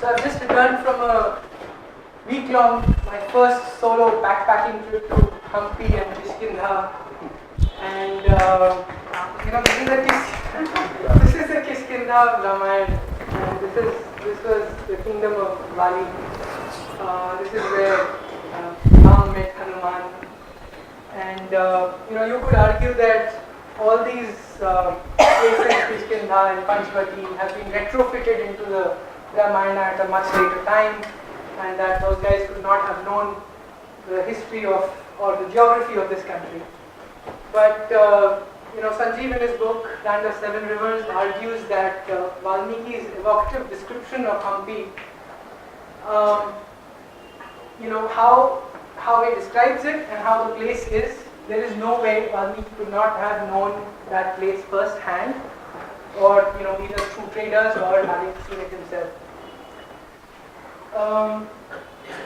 So I've just returned from a week-long, my first solo backpacking trip to Hampi and Kishkindha, and this is the Kishkindha Ramayana, and this was the kingdom of Bali. This is where Ram met Hanuman, and you could argue that all these places, Kishkindha and Panchvati, have been retrofitted into the Ramayana at a much later time, and that those guys could not have known the history of or the geography of this country. But Sanjeev in his book Land of Seven Rivers argues that Valmiki's evocative description of Hampi, how he describes it and how the place is, there is no way Valmiki could not have known that place firsthand, or either through traders or having seen it himself.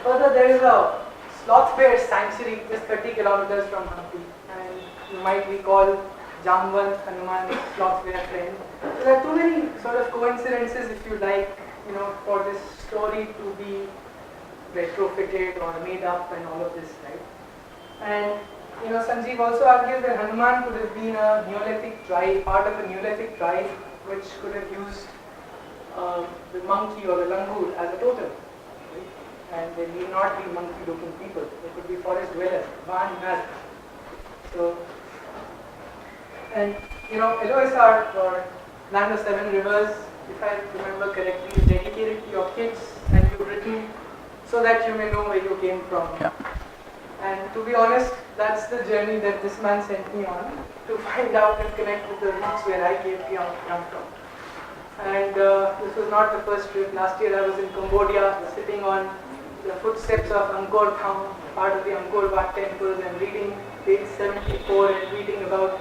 Further, there is a sloth bear sanctuary just 30 kilometers from Hampi, and you might recall Jamwant, Hanuman's sloth bear friend. So there are too many sort of coincidences, if you like, for this story to be retrofitted or made up and all of this, right? And Sanjeev also argues that Hanuman could have been a Neolithic tribe, part of a Neolithic tribe, which could have used the monkey or the langur as a totem. And they need not be monkey-looking people. They could be forest dwellers, Van Nag. So, and LOSR, or Land of Seven Rivers, if I remember correctly, is dedicated to your kids, and you've written so that you may know where you came from. Yeah. And to be honest, that's the journey that this man sent me on, to find out and connect with the roots where I come from. And this was not the first trip. Last year I was in Cambodia, sitting on the footsteps of Angkor Thom, part of the Angkor Wat temples, and reading page 74 and reading about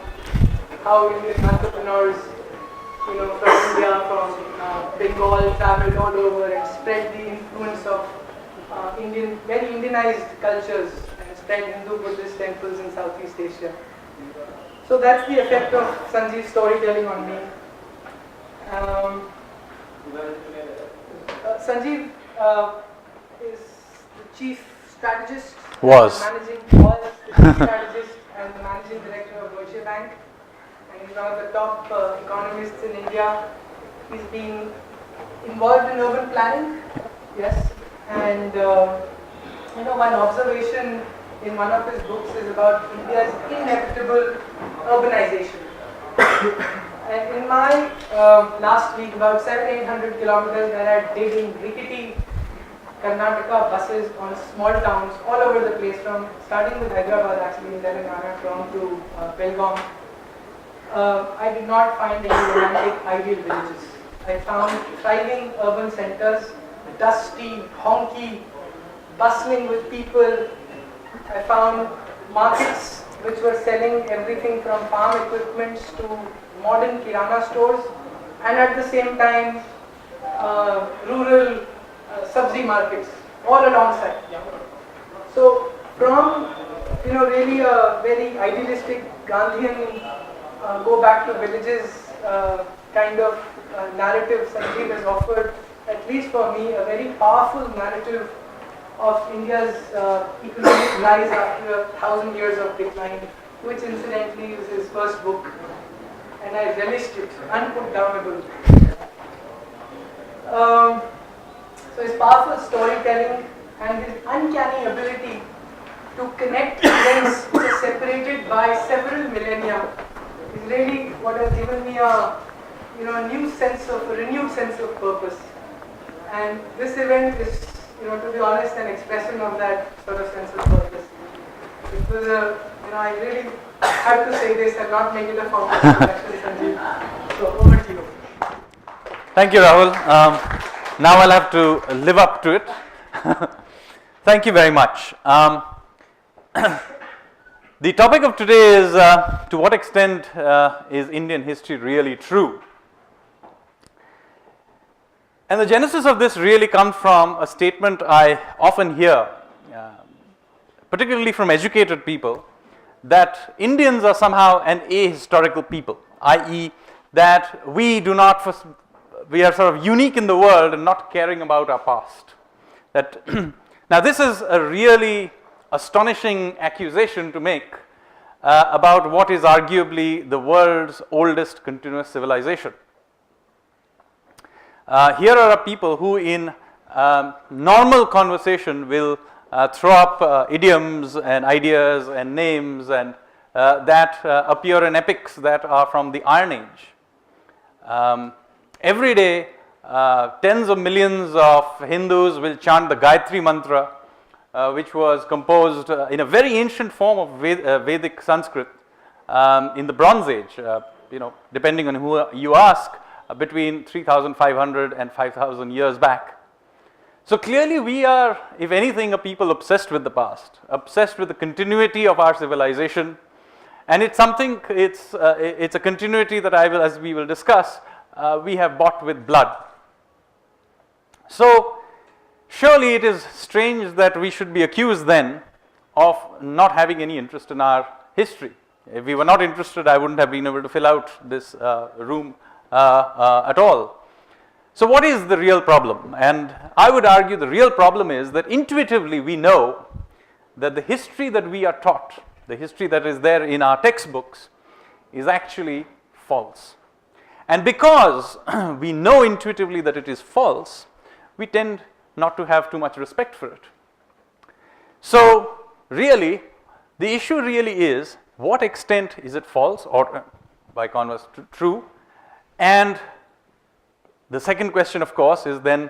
how Indian entrepreneurs, from India, from Bengal, traveled all over and spread the influence of very Indianized cultures, and spread Hindu Buddhist temples in Southeast Asia. So that's the effect of Sanjeev's storytelling on me. Sanjeev is the chief strategist, was the chief strategist and the managing director of Deutsche Bank, and he's one of the top economists in India. He's been involved in urban planning, yes, and one observation in one of his books is about India's inevitable urbanization. And in my last week, about 700-800 kilometers that I did in rickety Karnataka buses on small towns all over the place, starting with Hyderabad, actually in Telangana, from to Belgaum, I did not find any romantic ideal villages. I found thriving urban centers, dusty, honky, bustling with people. I found markets which were selling everything from farm equipment to modern kirana stores, and at the same time rural sabzi markets all alongside. So from really a very idealistic Gandhian go back to villages kind of narrative, Sanjeev has offered, at least for me, a very powerful narrative of India's economic rise after 1,000 years of decline, which incidentally is his first book, and I relished it, unputdownable. So his powerful storytelling and his uncanny ability to connect events which are separated by several millennia is really what has given me a renewed sense of purpose. And this event is, to be honest, an expression of that sort of sense of purpose. It was I really had to say this and not make it a formal introduction, Sanjeev. So over to you. Thank you, Rahul. Now I'll have to live up to it. Thank you very much. The topic of today is to what extent is Indian history really true? And the genesis of this really comes from a statement I often hear, particularly from educated people, that Indians are somehow an ahistorical people, i.e. that we do not we are sort of unique in the world and not caring about our past. That now this is a really astonishing accusation to make about what is arguably the world's oldest continuous civilization. Here are people who in normal conversation will throw up idioms and ideas and names and that appear in epics that are from the Iron Age. Every day, tens of millions of Hindus will chant the Gayatri Mantra, which was composed in a very ancient form of Vedic Sanskrit in the Bronze Age, depending on who you ask, between 3,500 and 5,000 years back. So clearly we are, if anything, a people obsessed with the past, obsessed with the continuity of our civilization, and it's something, it's a continuity that as we will discuss, we have bought with blood. So surely it is strange that we should be accused then of not having any interest in our history. If we were not interested, I wouldn't have been able to fill out this room at all. So what is the real problem? And I would argue the real problem is that intuitively we know that the history that we are taught, the history that is there in our textbooks, is actually false. And because we know intuitively that it is false, we tend not to have too much respect for it. So really, the issue really is, what extent is it false or by converse true? And the second question, of course, is then,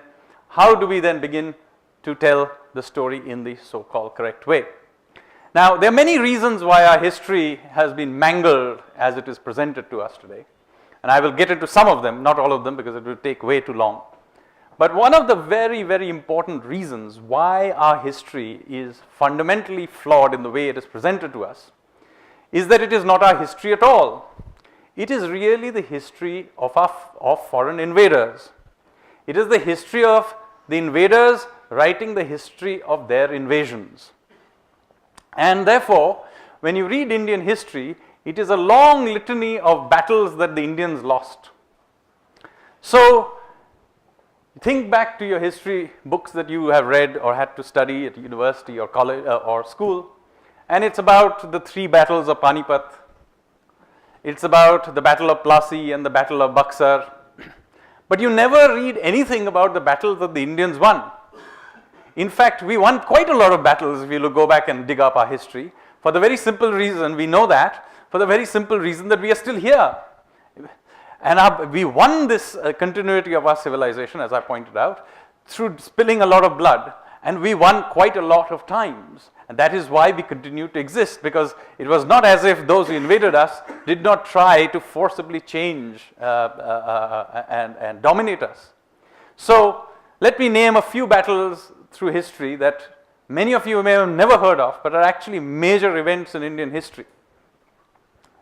how do we then begin to tell the story in the so-called correct way? Now, there are many reasons why our history has been mangled as it is presented to us today. And I will get into some of them, not all of them, because it will take way too long. But one of the very, very important reasons why our history is fundamentally flawed in the way it is presented to us is that it is not our history at all. It is really the history of foreign invaders. It is the history of the invaders writing the history of their invasions. And therefore, when you read Indian history, it is a long litany of battles that the Indians lost. So, think back to your history books that you have read or had to study at university or college or school, and it's about the 3 battles of Panipat. It's about the Battle of Plassey and the Battle of Buxar. But you never read anything about the battles that the Indians won. In fact, we won quite a lot of battles if you go back and dig up our history, for the very simple reason, we know that, for the very simple reason that we are still here. And we won this continuity of our civilization, as I pointed out, through spilling a lot of blood, and we won quite a lot of times. And that is why we continue to exist, because it was not as if those who invaded us did not try to forcibly change and dominate us. So let me name a few battles through history that many of you may have never heard of, but are actually major events in Indian history.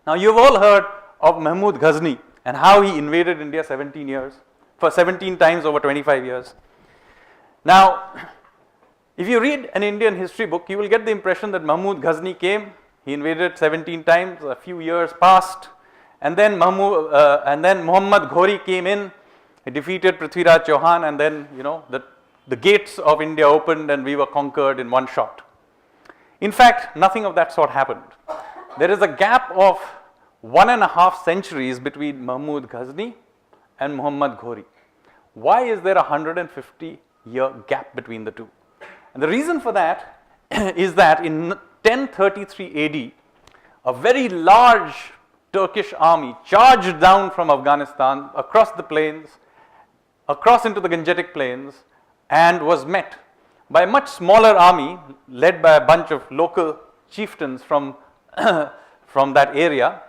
Now you've all heard of Mahmud Ghazni and how he invaded India 17 times over 25 years. Now, if you read an Indian history book, you will get the impression that Mahmud Ghazni came, he invaded 17 times, a few years passed, and then Muhammad Ghori came in, he defeated Prithviraj Chauhan, and then the gates of India opened and we were conquered in one shot. In fact, nothing of that sort happened. There is a gap of 1.5 centuries between Mahmud Ghazni and Muhammad Ghori. Why is there a 150-year gap between the two? And the reason for that is that in 1033 AD, a very large Turkish army charged down from Afghanistan across the plains, across into the Gangetic plains, and was met by a much smaller army led by a bunch of local chieftains from that area,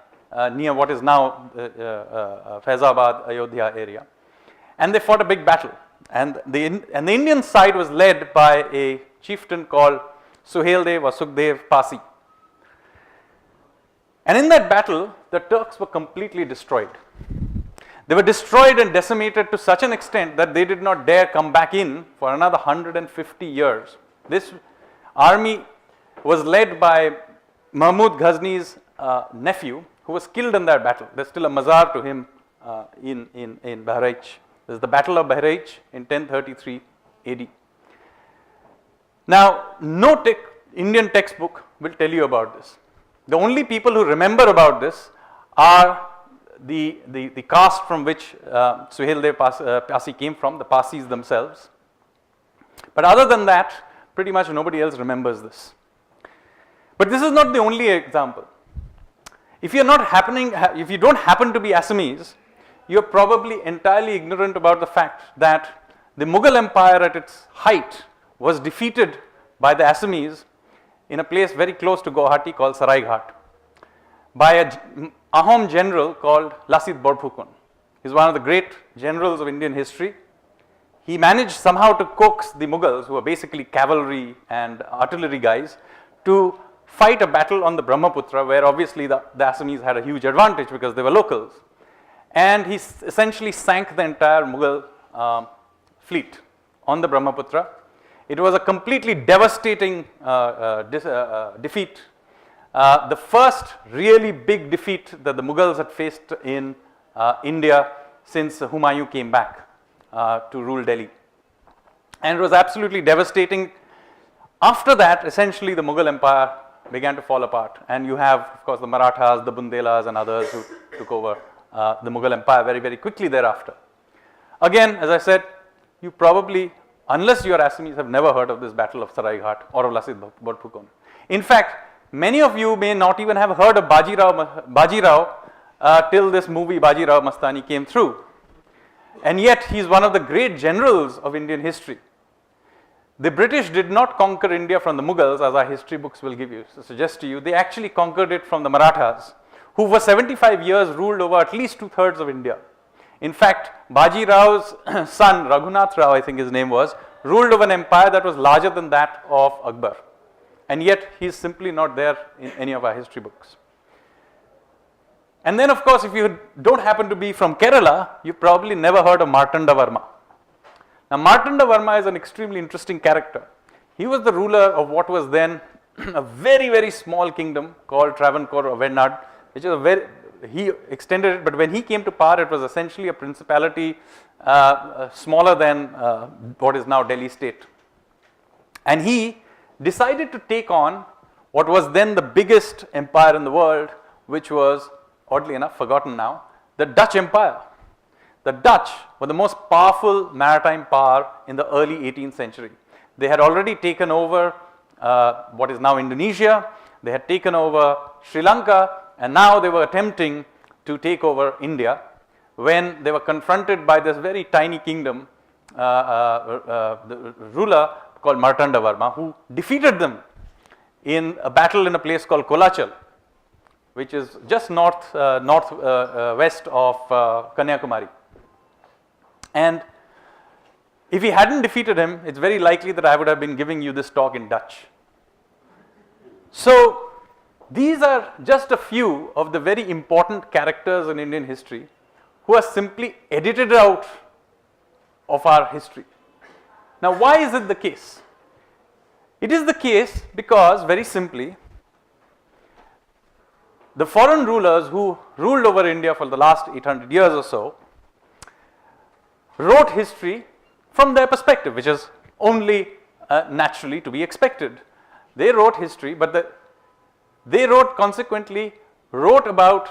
near what is now Faizabad, Ayodhya area. And they fought a big battle. And the Indian side was led by a chieftain called Suhaildev or Sukhdev Pasi. And in that battle, the Turks were completely destroyed. They were destroyed and decimated to such an extent that they did not dare come back in for another 150 years. This army was led by Mahmud Ghazni's nephew, who was killed in that battle. There's still a mazar to him in Bahraich, This is the Battle of Bahraich in 1033 AD. Now, no Indian textbook will tell you about this. The only people who remember about this are the caste from which Suheldev Pasi came from, the Pasis themselves. But other than that, pretty much nobody else remembers this. But this is not the only example. If you don't happen to be Assamese, you're probably entirely ignorant about the fact that the Mughal Empire at its height was defeated by the Assamese in a place very close to Guwahati called Saraighat by a Ahom general called Lasit Borphukon. He's one of the great generals of Indian history. He managed somehow to coax the Mughals, who were basically cavalry and artillery guys, to fight a battle on the Brahmaputra, where obviously the Assamese had a huge advantage because they were locals. And he essentially sank the entire Mughal fleet on the Brahmaputra. It was a completely devastating defeat. The first really big defeat that the Mughals had faced in India since Humayun came back to rule Delhi. And it was absolutely devastating. After that, essentially the Mughal Empire began to fall apart. And you have, of course, the Marathas, the Bundelas and others who took over the Mughal Empire very, very quickly thereafter. Again, as I said, you probably, unless you are Assamese, have never heard of this Battle of Saraighat or of Lasit Borphukon. In fact, many of you may not even have heard of Bajirao till this movie Bajirao Mastani came through. And yet, he is one of the great generals of Indian history. The British did not conquer India from the Mughals, as our history books will give you, suggest to you. They actually conquered it from the Marathas, who for 75 years ruled over at least 2/3 of India. In fact, Baji Rao's son, Raghunath Rao, I think his name was, ruled over an empire that was larger than that of Akbar. And yet, he is simply not there in any of our history books. And then, of course, if you don't happen to be from Kerala, you've probably never heard of Martanda Varma. Now, Martanda Varma is an extremely interesting character. He was the ruler of what was then a very, very small kingdom called Travancore or Venad, which is he extended it, but when he came to power, it was essentially a principality smaller than what is now Delhi state. And he decided to take on what was then the biggest empire in the world, which was, oddly enough, forgotten now, the Dutch Empire. The Dutch were the most powerful maritime power in the early 18th century. They had already taken over what is now Indonesia, they had taken over Sri Lanka, and now they were attempting to take over India when they were confronted by this very tiny kingdom, the ruler called Martanda Varma, who defeated them in a battle in a place called Kolachal, which is just northwest of Kanyakumari. And if he hadn't defeated him, it's very likely that I would have been giving you this talk in Dutch. So, these are just a few of the very important characters in Indian history who are simply edited out of our history. Now, why is it the case? It is the case because, very simply, the foreign rulers who ruled over India for the last 800 years or so wrote history from their perspective, which is only naturally to be expected. They wrote history, but they wrote about,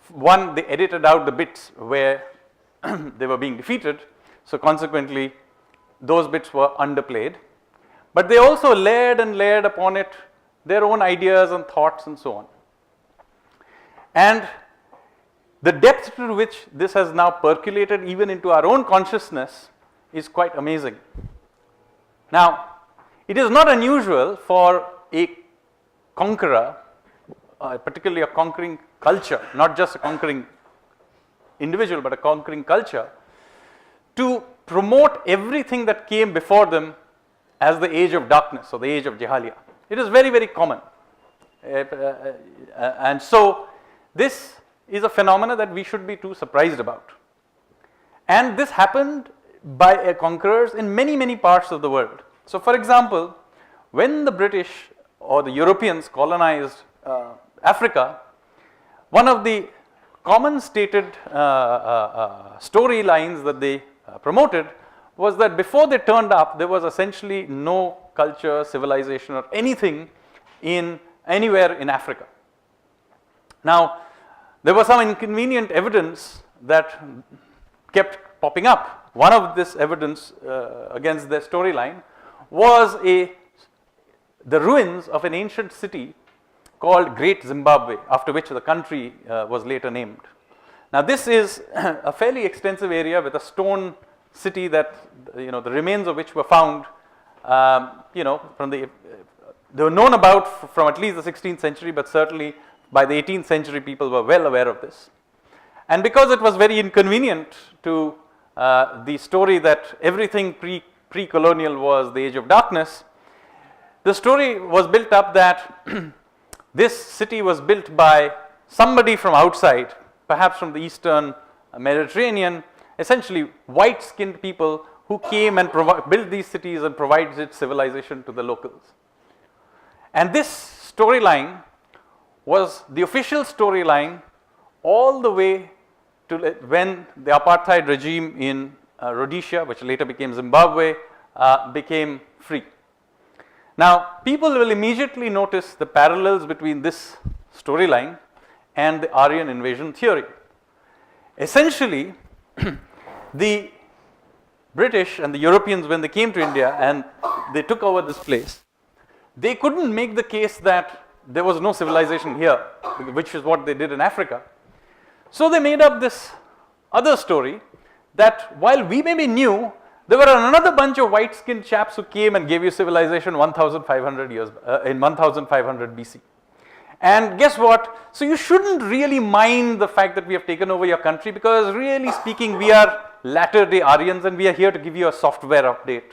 one, they edited out the bits where they were being defeated, so consequently those bits were underplayed, but they also layered and layered upon it their own ideas and thoughts and so on. And the depth to which this has now percolated even into our own consciousness is quite amazing. Now, it is not unusual for a conqueror, particularly a conquering culture, not just a conquering individual, but a conquering culture, to promote everything that came before them as the age of darkness or the age of Jahaliya. It is very, very common. And so, this is a phenomena that we should be too surprised about. And this happened by conquerors in many, many parts of the world. So, for example, when the British or the Europeans colonized Africa, one of the common stated storylines that they promoted was that before they turned up, there was essentially no culture, civilization, or anything anywhere in Africa. Now, there was some inconvenient evidence that kept popping up. One of this evidence against their storyline was the ruins of an ancient city called Great Zimbabwe, after which the country was later named. Now, this is a fairly extensive area with a stone city that, the remains of which were found, they were known about from at least the 16th century, but certainly by the 18th century, people were well aware of this. And because it was very inconvenient to the story that everything pre-colonial was the age of darkness, the story was built up that this city was built by somebody from outside, perhaps from the Eastern Mediterranean, essentially white-skinned people who came and built these cities and provided civilization to the locals. And this storyline was the official storyline all the way to when the apartheid regime in Rhodesia, which later became Zimbabwe, became free. Now, people will immediately notice the parallels between this storyline and the Aryan invasion theory. Essentially, the British and the Europeans, when they came to India and they took over this place, they couldn't make the case that there was no civilization here, which is what they did in Africa. So they made up this other story that while we may be new, there were another bunch of white-skinned chaps who came and gave you civilization 1,500 years in 1,500 BC. And guess what? So you shouldn't really mind the fact that we have taken over your country, because really speaking, we are latter-day Aryans and we are here to give you a software update.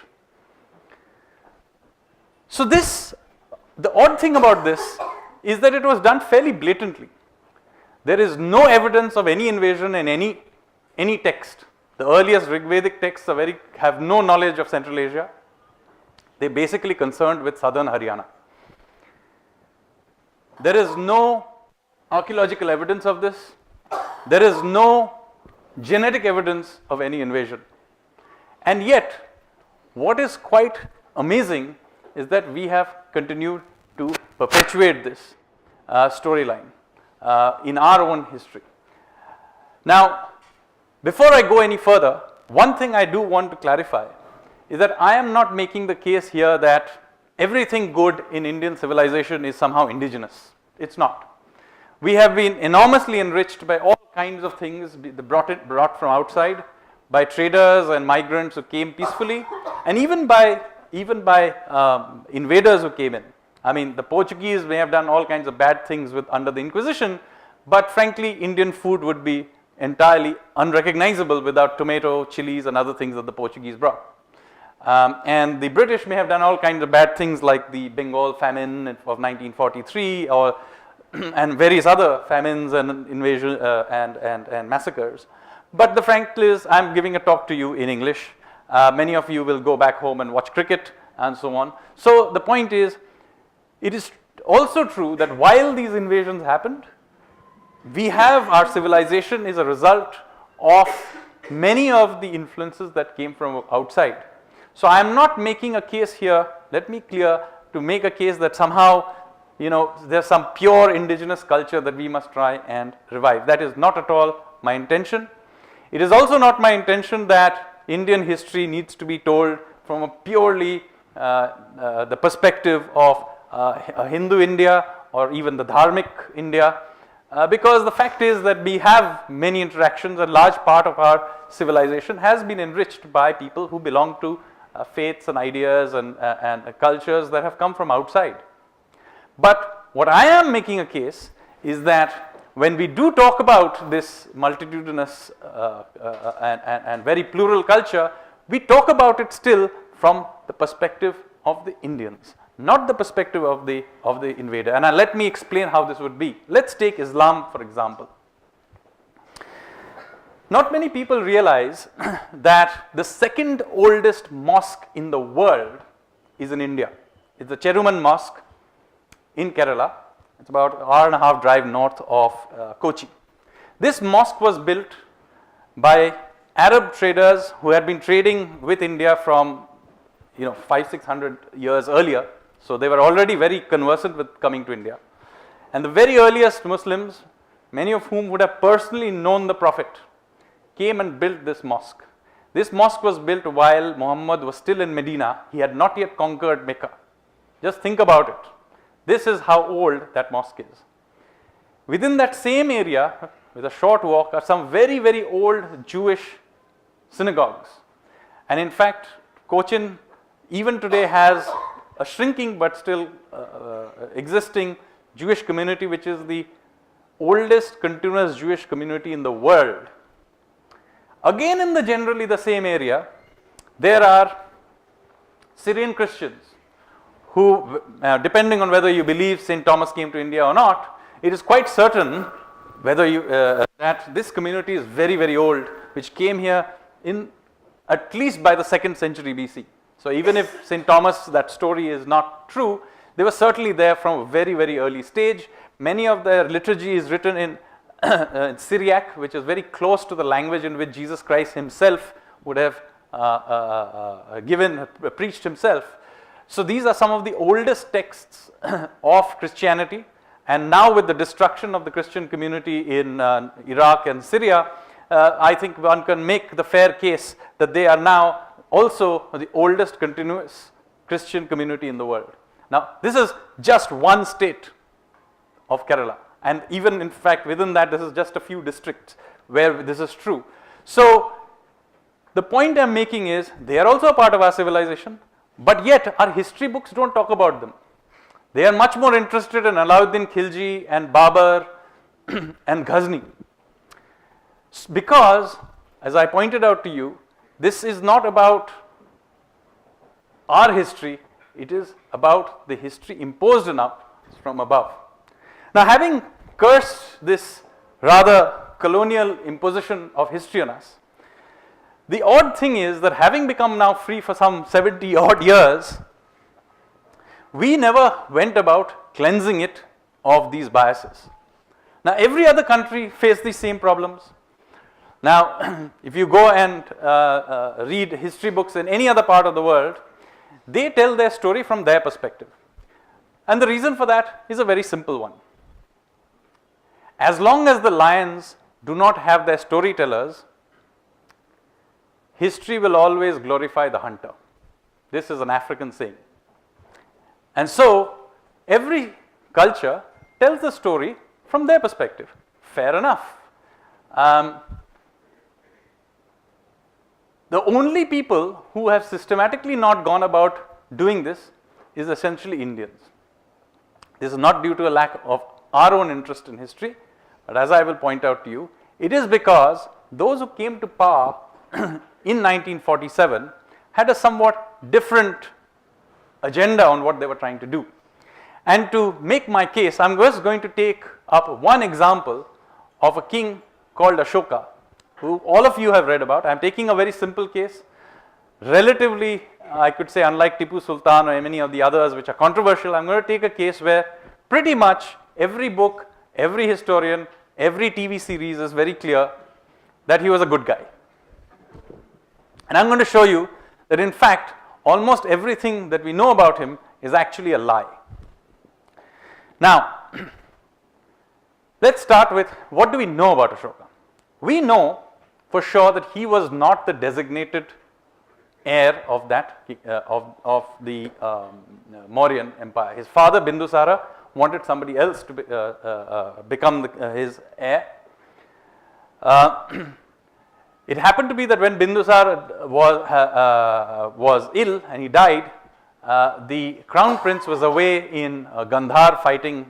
So the odd thing about this is that it was done fairly blatantly. There is no evidence of any invasion in any text. The earliest Rigvedic texts have no knowledge of Central Asia. They're basically concerned with southern Haryana. There is no archaeological evidence of this. There is no genetic evidence of any invasion. And yet, what is quite amazing is that we have continued to perpetuate this storyline in our own history. Now, before I go any further, one thing I do want to clarify is that I am not making the case here that everything good in Indian civilization is somehow indigenous. It's not. We have been enormously enriched by all kinds of things brought from outside, by traders and migrants who came peacefully, and even by invaders who came in. I mean, the Portuguese may have done all kinds of bad things under the Inquisition, but frankly, Indian food would be entirely unrecognizable without tomato, chilies, and other things that the Portuguese brought. And the British may have done all kinds of bad things like the Bengal famine of 1943 and various other famines and invasion and massacres. But the fact is, I'm giving a talk to you in English. Many of you will go back home and watch cricket and so on. So the point is, it is also true that while these invasions happened, our civilization is a result of many of the influences that came from outside. So I am not making a case here, let me clear, to make a case that somehow, there's some pure indigenous culture that we must try and revive. That is not at all my intention. It is also not my intention that Indian history needs to be told from a purely the perspective of a Hindu India or even the Dharmic India. Because the fact is that we have many interactions, and a large part of our civilization has been enriched by people who belong to faiths and ideas and cultures that have come from outside. But what I am making a case is that when we do talk about this multitudinous and very plural culture, we talk about it still from the perspective of the Indians, not the perspective of the invader. And let me explain how this would be. Let's take Islam, for example. Not many people realize that the second oldest mosque in the world is in India. It's the Cheruman Mosque in Kerala. It's about an hour and a half drive north of Kochi. This mosque was built by Arab traders who had been trading with India from 500-600 years earlier. So they were already very conversant with coming to India. And the very earliest Muslims, many of whom would have personally known the Prophet, came and built this mosque. This mosque was built while Muhammad was still in Medina. He had not yet conquered Mecca. Just think about it. This is how old that mosque is. Within that same area, with a short walk, are some very, very old Jewish synagogues. And in fact, Cochin even today has a shrinking but still existing Jewish community, which is the oldest continuous Jewish community in the world. Again, in generally the same area, there are Syrian Christians who, depending on whether you believe St. Thomas came to India or not, it is quite certain whether that this community is very, very old, which came here in at least by the 2nd century BC. So even if St. Thomas, that story is not true, they were certainly there from a very, very early stage. Many of their liturgy is written in Syriac, which is very close to the language in which Jesus Christ himself would have preached himself. So these are some of the oldest texts of Christianity. And now with the destruction of the Christian community in Iraq and Syria, I think one can make the fair case that they are now also the oldest continuous Christian community in the world. Now, this is just one state of Kerala. And even in fact, within that, this is just a few districts where this is true. So, the point I'm making is, they are also a part of our civilization, but yet our history books don't talk about them. They are much more interested in Alauddin Khilji and Babur and Ghazni. Because, as I pointed out to you, this is not about our history, it is about the history imposed on us from above. Now, having cursed this rather colonial imposition of history on us, the odd thing is that having become now free for some 70 odd years, we never went about cleansing it of these biases. Now, every other country faced these same problems. Now, if you go and read history books in any other part of the world, they tell their story from their perspective. And the reason for that is a very simple one. As long as the lions do not have their storytellers, history will always glorify the hunter. This is an African saying. And so, every culture tells the story from their perspective. Fair enough. The only people who have systematically not gone about doing this is essentially Indians. This is not due to a lack of our own interest in history, but as I will point out to you, it is because those who came to power in 1947 had a somewhat different agenda on what they were trying to do. And to make my case, I'm just going to take up one example of a king called Ashoka, who all of you have read about. I'm taking a very simple case, relatively, I could say, unlike Tipu Sultan or many of the others which are controversial. I'm going to take a case where pretty much every book, every historian, every TV series is very clear that he was a good guy. And I'm going to show you that in fact, almost everything that we know about him is actually a lie. Now, let's start with, what do we know about Ashoka? We know for sure that he was not the designated heir of that of the Mauryan Empire. His father Bindusara wanted somebody else to become his heir. It happened to be that when Bindusara was ill and he died, the crown prince was away in Gandhar fighting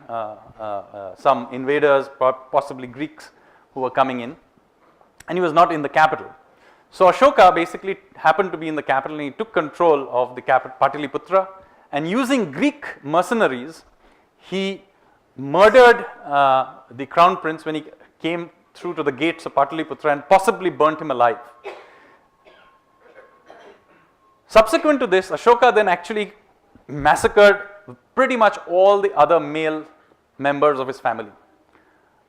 some invaders, possibly Greeks who were coming in, and he was not in the capital. So Ashoka basically happened to be in the capital, and he took control of the capital, Pataliputra, and using Greek mercenaries, he murdered the crown prince when he came through to the gates of Pataliputra and possibly burnt him alive. Subsequent to this, Ashoka then actually massacred pretty much all the other male members of his family.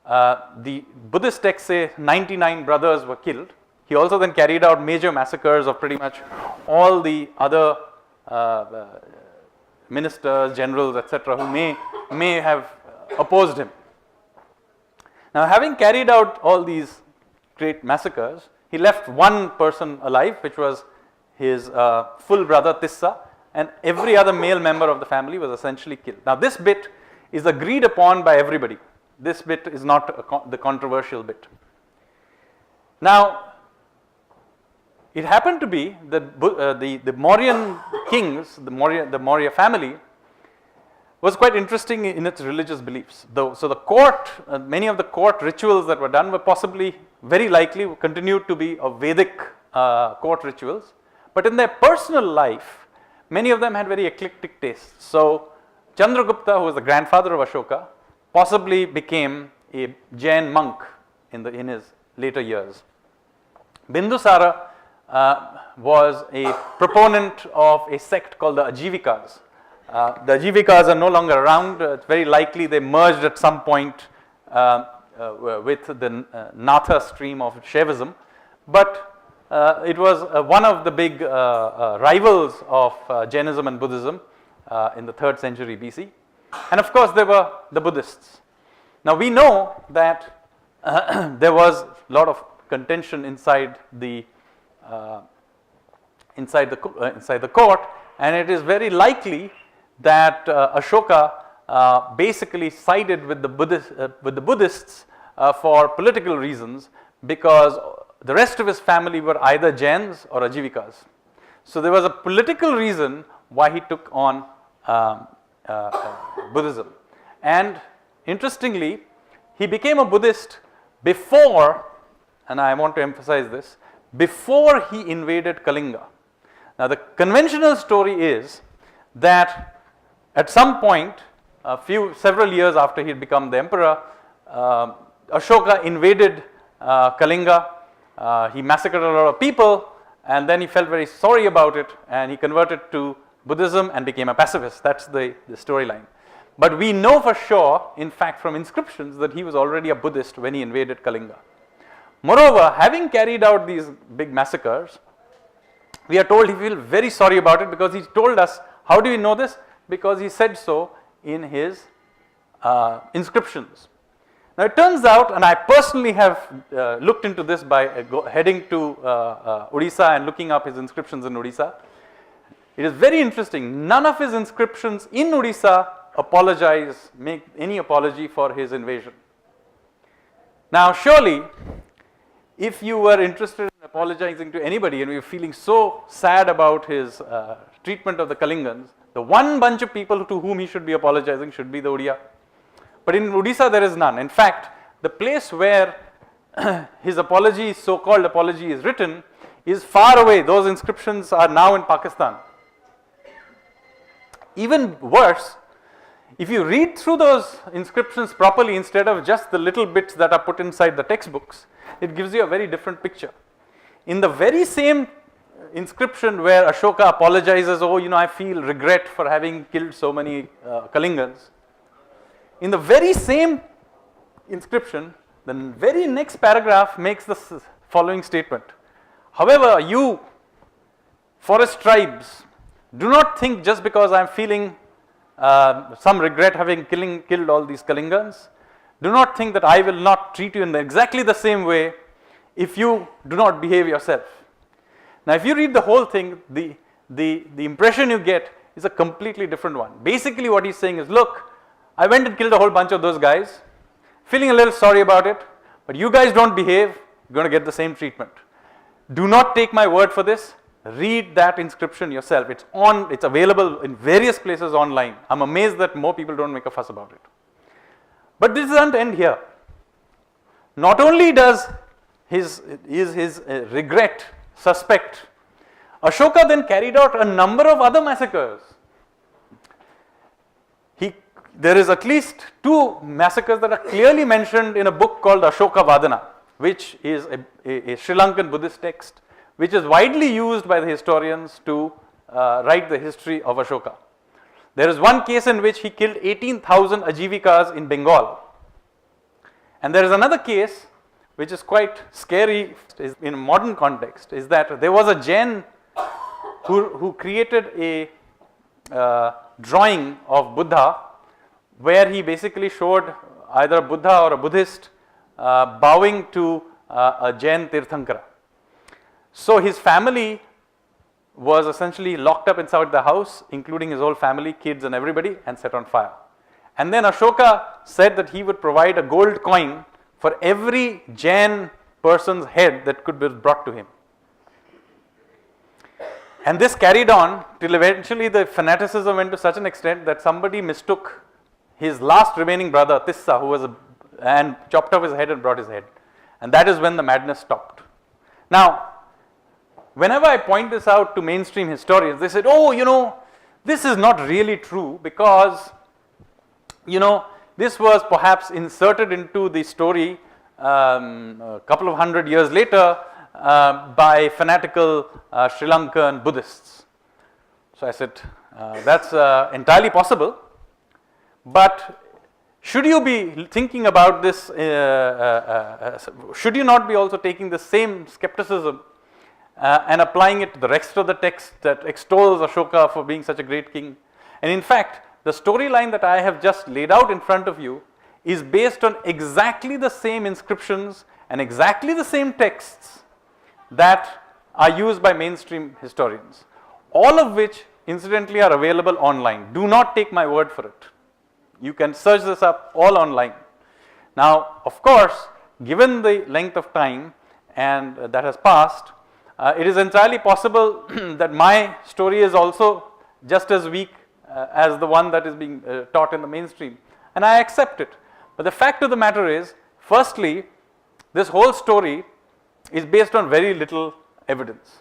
The Buddhist texts say 99 brothers were killed. He also then carried out major massacres of pretty much all the other ministers, generals, etc., who may have opposed him. Now, having carried out all these great massacres, he left one person alive, which was his full brother Tissa, and every other male member of the family was essentially killed. Now, this bit is agreed upon by everybody. This bit is not the controversial bit. Now, it happened to be that the Mauryan kings, the Maurya family, was quite interesting in its religious beliefs. So the court, many of the court rituals that were done were possibly, very likely, continued to be of Vedic court rituals. But in their personal life, many of them had very eclectic tastes. So Chandragupta, who was the grandfather of Ashoka, possibly became a Jain monk in his later years. Bindusara was a proponent of a sect called the Ajivikas. The Ajivikas are no longer around. It's very likely they merged at some point with the Natha stream of Shaivism. But it was one of the big rivals of Jainism and Buddhism in the 3rd century BC. And of course, there were the Buddhists. Now, we know that there was a lot of contention inside the court, and it is very likely that Ashoka basically sided with the Buddhists for political reasons, because the rest of his family were either Jains or Ajivikas. So there was a political reason why he took on Buddhism. And interestingly, he became a Buddhist before, and I want to emphasize this, before he invaded Kalinga. Now, the conventional story is that at some point, several years after he had become the emperor, Ashoka invaded Kalinga. He massacred a lot of people, and then he felt very sorry about it, and he converted to Buddhism and became a pacifist. That's the storyline. But we know for sure, in fact, from inscriptions, that he was already a Buddhist when he invaded Kalinga. Moreover, having carried out these big massacres, we are told he felt very sorry about it, because he told us, how do we know this? Because he said so in his inscriptions. Now, it turns out, and I personally have looked into this by heading to Odisha and looking up his inscriptions in Odisha. It is very interesting. None of his inscriptions in Odisha make any apology for his invasion. Now, surely, if you were interested in apologizing to anybody and you were feeling so sad about his treatment of the Kalingans, the one bunch of people to whom he should be apologizing should be the Odia. But in Odisha, there is none. In fact, the place where his apology, so-called apology, is written is far away. Those inscriptions are now in Pakistan. Even worse, if you read through those inscriptions properly, instead of just the little bits that are put inside the textbooks, it gives you a very different picture. In the very same inscription where Ashoka apologizes, I feel regret for having killed so many Kalingans, in the very same inscription, the very next paragraph makes the following statement. However, you forest tribes, do not think just because I am feeling some regret having killed all these Kalingans, do not think that I will not treat you in exactly the same way if you do not behave yourself. Now, if you read the whole thing, the impression you get is a completely different one. Basically, what he's saying is, look, I went and killed a whole bunch of those guys, feeling a little sorry about it, but you guys don't behave, you're going to get the same treatment. Do not take my word for this. Read that inscription yourself. It's available in various places online. I'm amazed that more people don't make a fuss about it. But this doesn't end here. Not only does his regret suspect, Ashoka then carried out a number of other massacres. There is at least 2 massacres that are clearly mentioned in a book called Ashoka Vadana, which is a Sri Lankan Buddhist text, which is widely used by the historians to write the history of Ashoka. There is one case in which he killed 18,000 Ajivikas in Bengal. And there is another case which is quite scary is in modern context, is that there was a Jain who created a drawing of Buddha where he basically showed either a Buddha or a Buddhist bowing to a Jain Tirthankara. So his family was essentially locked up inside the house, including his whole family, kids and everybody, and set on fire. And then Ashoka said that he would provide a gold coin for every Jain person's head that could be brought to him. And this carried on till eventually the fanaticism went to such an extent that somebody mistook his last remaining brother, Tissa, and chopped off his head and brought his head. And that is when the madness stopped. Now, whenever I point this out to mainstream historians, they said, oh, this is not really true because, this was perhaps inserted into the story a couple of hundred years later by fanatical Sri Lankan Buddhists. So I said, that's entirely possible, but should you be thinking about this, should you not be also taking the same skepticism and applying it to the rest of the text that extols Ashoka for being such a great king? And in fact, the storyline that I have just laid out in front of you is based on exactly the same inscriptions and exactly the same texts that are used by mainstream historians, all of which incidentally are available online. Do not take my word for it. You can search this up all online. Now, of course, given the length of time and that has passed, it is entirely possible that my story is also just as weak as the one that is being taught in the mainstream, and I accept it. But the fact of the matter is, firstly, this whole story is based on very little evidence.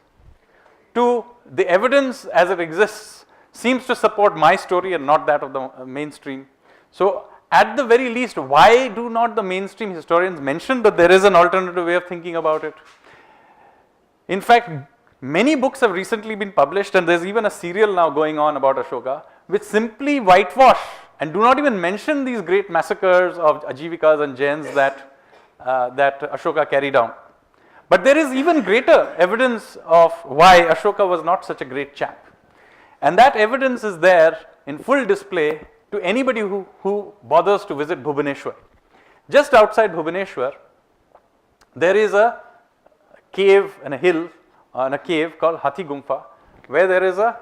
Two, the evidence as it exists seems to support my story and not that of the mainstream. So, at the very least, why do not the mainstream historians mention that there is an alternative way of thinking about it? In fact, many books have recently been published, and there's even a serial now going on about Ashoka, which simply whitewash and do not even mention these great massacres of Ajivikas and Jains that Ashoka carried out. But there is even greater evidence of why Ashoka was not such a great chap. And that evidence is there in full display to anybody who bothers to visit Bhubaneswar. Just outside Bhubaneswar, there is a cave and a hill and a cave called Hathi Gumfa, where there is a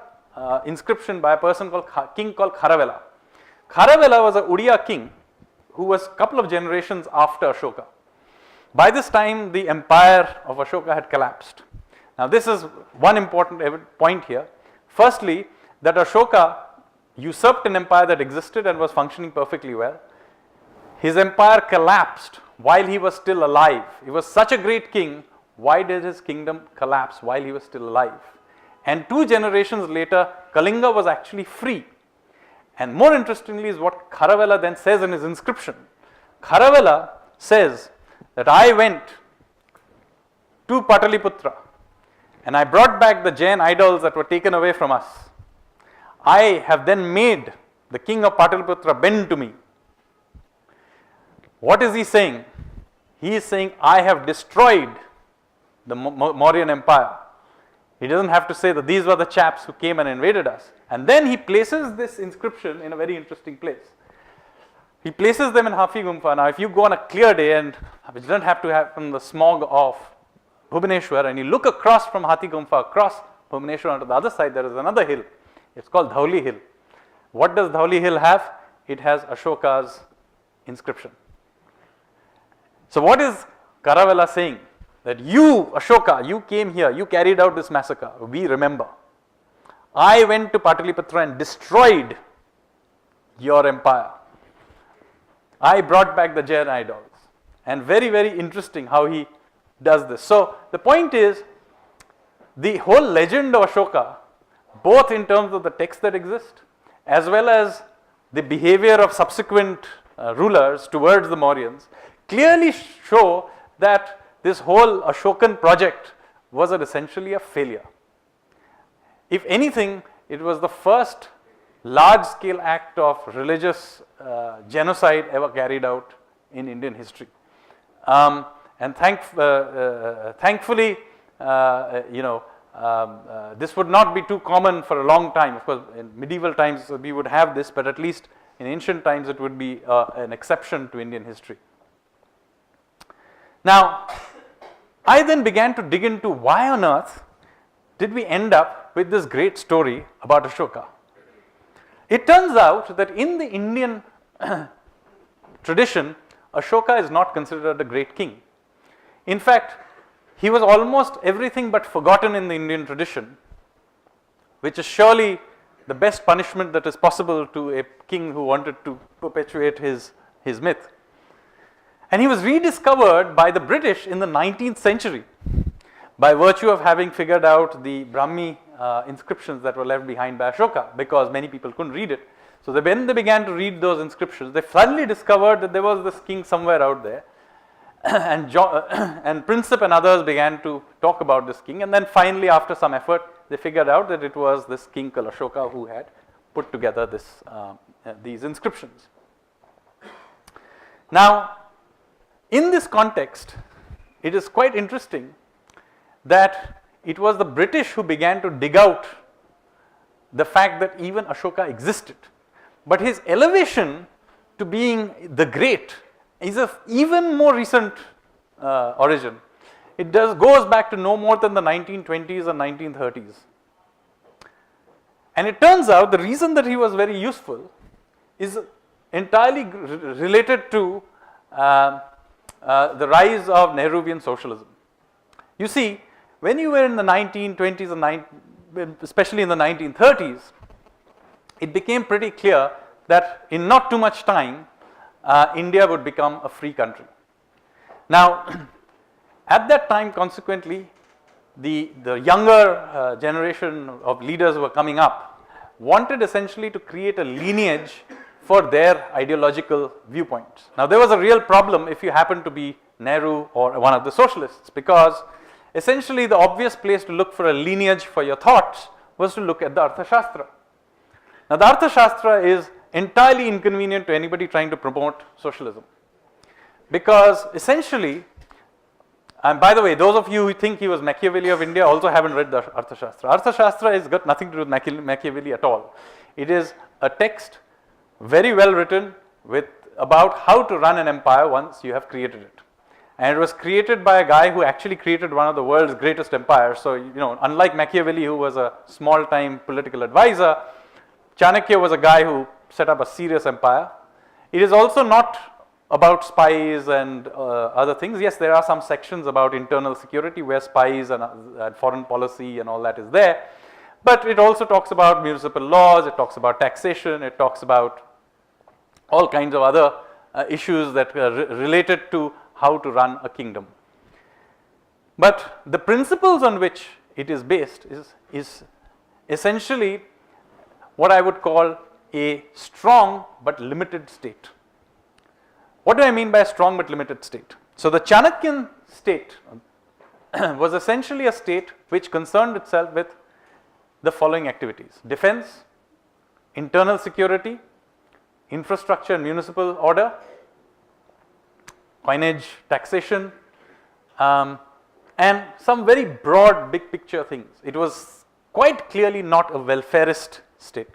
inscription by a person called king called Kharavela. Kharavela was a Odia king who was a couple of generations after Ashoka. By this time, the empire of Ashoka had collapsed. Now, this is one important point here. Firstly, that Ashoka usurped an empire that existed and was functioning perfectly well. His empire collapsed while he was still alive. He was such a great king. Why did his kingdom collapse while he was still alive? And 2 generations later, Kalinga was actually free. And more interestingly is what Kharavela then says in his inscription. Kharavela says that I went to Pataliputra and I brought back the Jain idols that were taken away from us. I have then made the king of Pataliputra bend to me. What is he saying? He is saying, I have destroyed the Mauryan Empire. He doesn't have to say that these were the chaps who came and invaded us. And then he places this inscription in a very interesting place. He places them in Hathi Gumfa. Now, if you go on a clear day, and which doesn't have to happen the smog of Bhubaneswar, and you look across from Hathi Gumfa, across Bhubaneswar onto the other side, there is another hill. It's called Dhauli Hill. What does Dhauli Hill have? It has Ashoka's inscription. So what is Kharavela saying? That you, Ashoka, you came here, you carried out this massacre. We remember. I went to Pataliputra and destroyed your empire. I brought back the Jain idols. And very, very interesting how he does this. So the point is, the whole legend of Ashoka, both in terms of the texts that exist, as well as the behavior of subsequent rulers towards the Mauryans, clearly show that this whole Ashokan project was essentially a failure. If anything, it was the first large-scale act of religious genocide ever carried out in Indian history. And thankfully, this would not be too common for a long time. Of course, in medieval times we would have this, but at least in ancient times it would be an exception to Indian history. Now, I then began to dig into why on earth did we end up with this great story about Ashoka. It turns out that in the Indian tradition, Ashoka is not considered a great king. In fact, he was almost everything but forgotten in the Indian tradition, which is surely the best punishment that is possible to a king who wanted to perpetuate his myth. And he was rediscovered by the British in the 19th century by virtue of having figured out the Brahmi inscriptions that were left behind by Ashoka, because many people couldn't read it. So when they began to read those inscriptions, they suddenly discovered that there was this king somewhere out there. And Princip and others began to talk about this king, and then finally, after some effort, they figured out that it was this king called Ashoka who had put together these inscriptions. Now, in this context, it is quite interesting that it was the British who began to dig out the fact that even Ashoka existed. But his elevation to being the great is of even more recent origin. It goes back to no more than the 1920s or 1930s. And it turns out the reason that he was very useful is entirely related to the rise of Nehruvian socialism. You see, when you were in the 1920s and especially in the 1930s, it became pretty clear that in not too much time, India would become a free country. Now, at that time, consequently, the younger generation of leaders who were coming up wanted essentially to create a lineage for their ideological viewpoints. Now, there was a real problem if you happened to be Nehru or one of the socialists, because essentially the obvious place to look for a lineage for your thoughts was to look at the Arthashastra. Now, the Arthashastra is entirely inconvenient to anybody trying to promote socialism, because essentially, and by the way, those of you who think he was Machiavelli of India also haven't read the Arthashastra. Arthashastra has got nothing to do with Machiavelli at all. It is a text very well written about how to run an empire once you have created it. And it was created by a guy who actually created one of the world's greatest empires. So, unlike Machiavelli, who was a small-time political advisor, Chanakya was a guy who set up a serious empire. It is also not about spies and other things. Yes, there are some sections about internal security where spies and foreign policy and all that is there. But it also talks about municipal laws, it talks about taxation, it talks about all kinds of other issues that are related to how to run a kingdom. But the principles on which it is based is essentially what I would call a strong but limited state. What do I mean by a strong but limited state? So the Chanakyan state was essentially a state which concerned itself with the following activities: defense, internal security, infrastructure and municipal order, coinage, taxation, and some very broad big picture things. It was quite clearly not a welfarist state.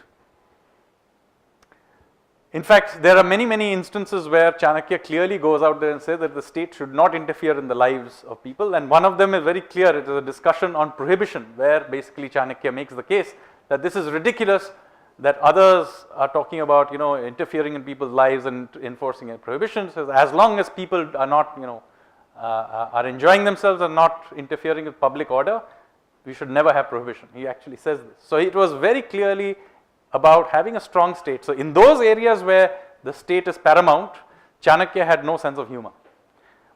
In fact, there are many instances where Chanakya clearly goes out there and says that the state should not interfere in the lives of people, and one of them is very clear. It is a discussion on prohibition, where basically Chanakya makes the case that this is ridiculous, that others are talking about interfering in people's lives and enforcing a prohibition. So as long as people are not are enjoying themselves and not interfering with public order, we should never have prohibition. He actually says this. So it was very clearly about having a strong state. So in those areas where the state is paramount, Chanakya had no sense of humor.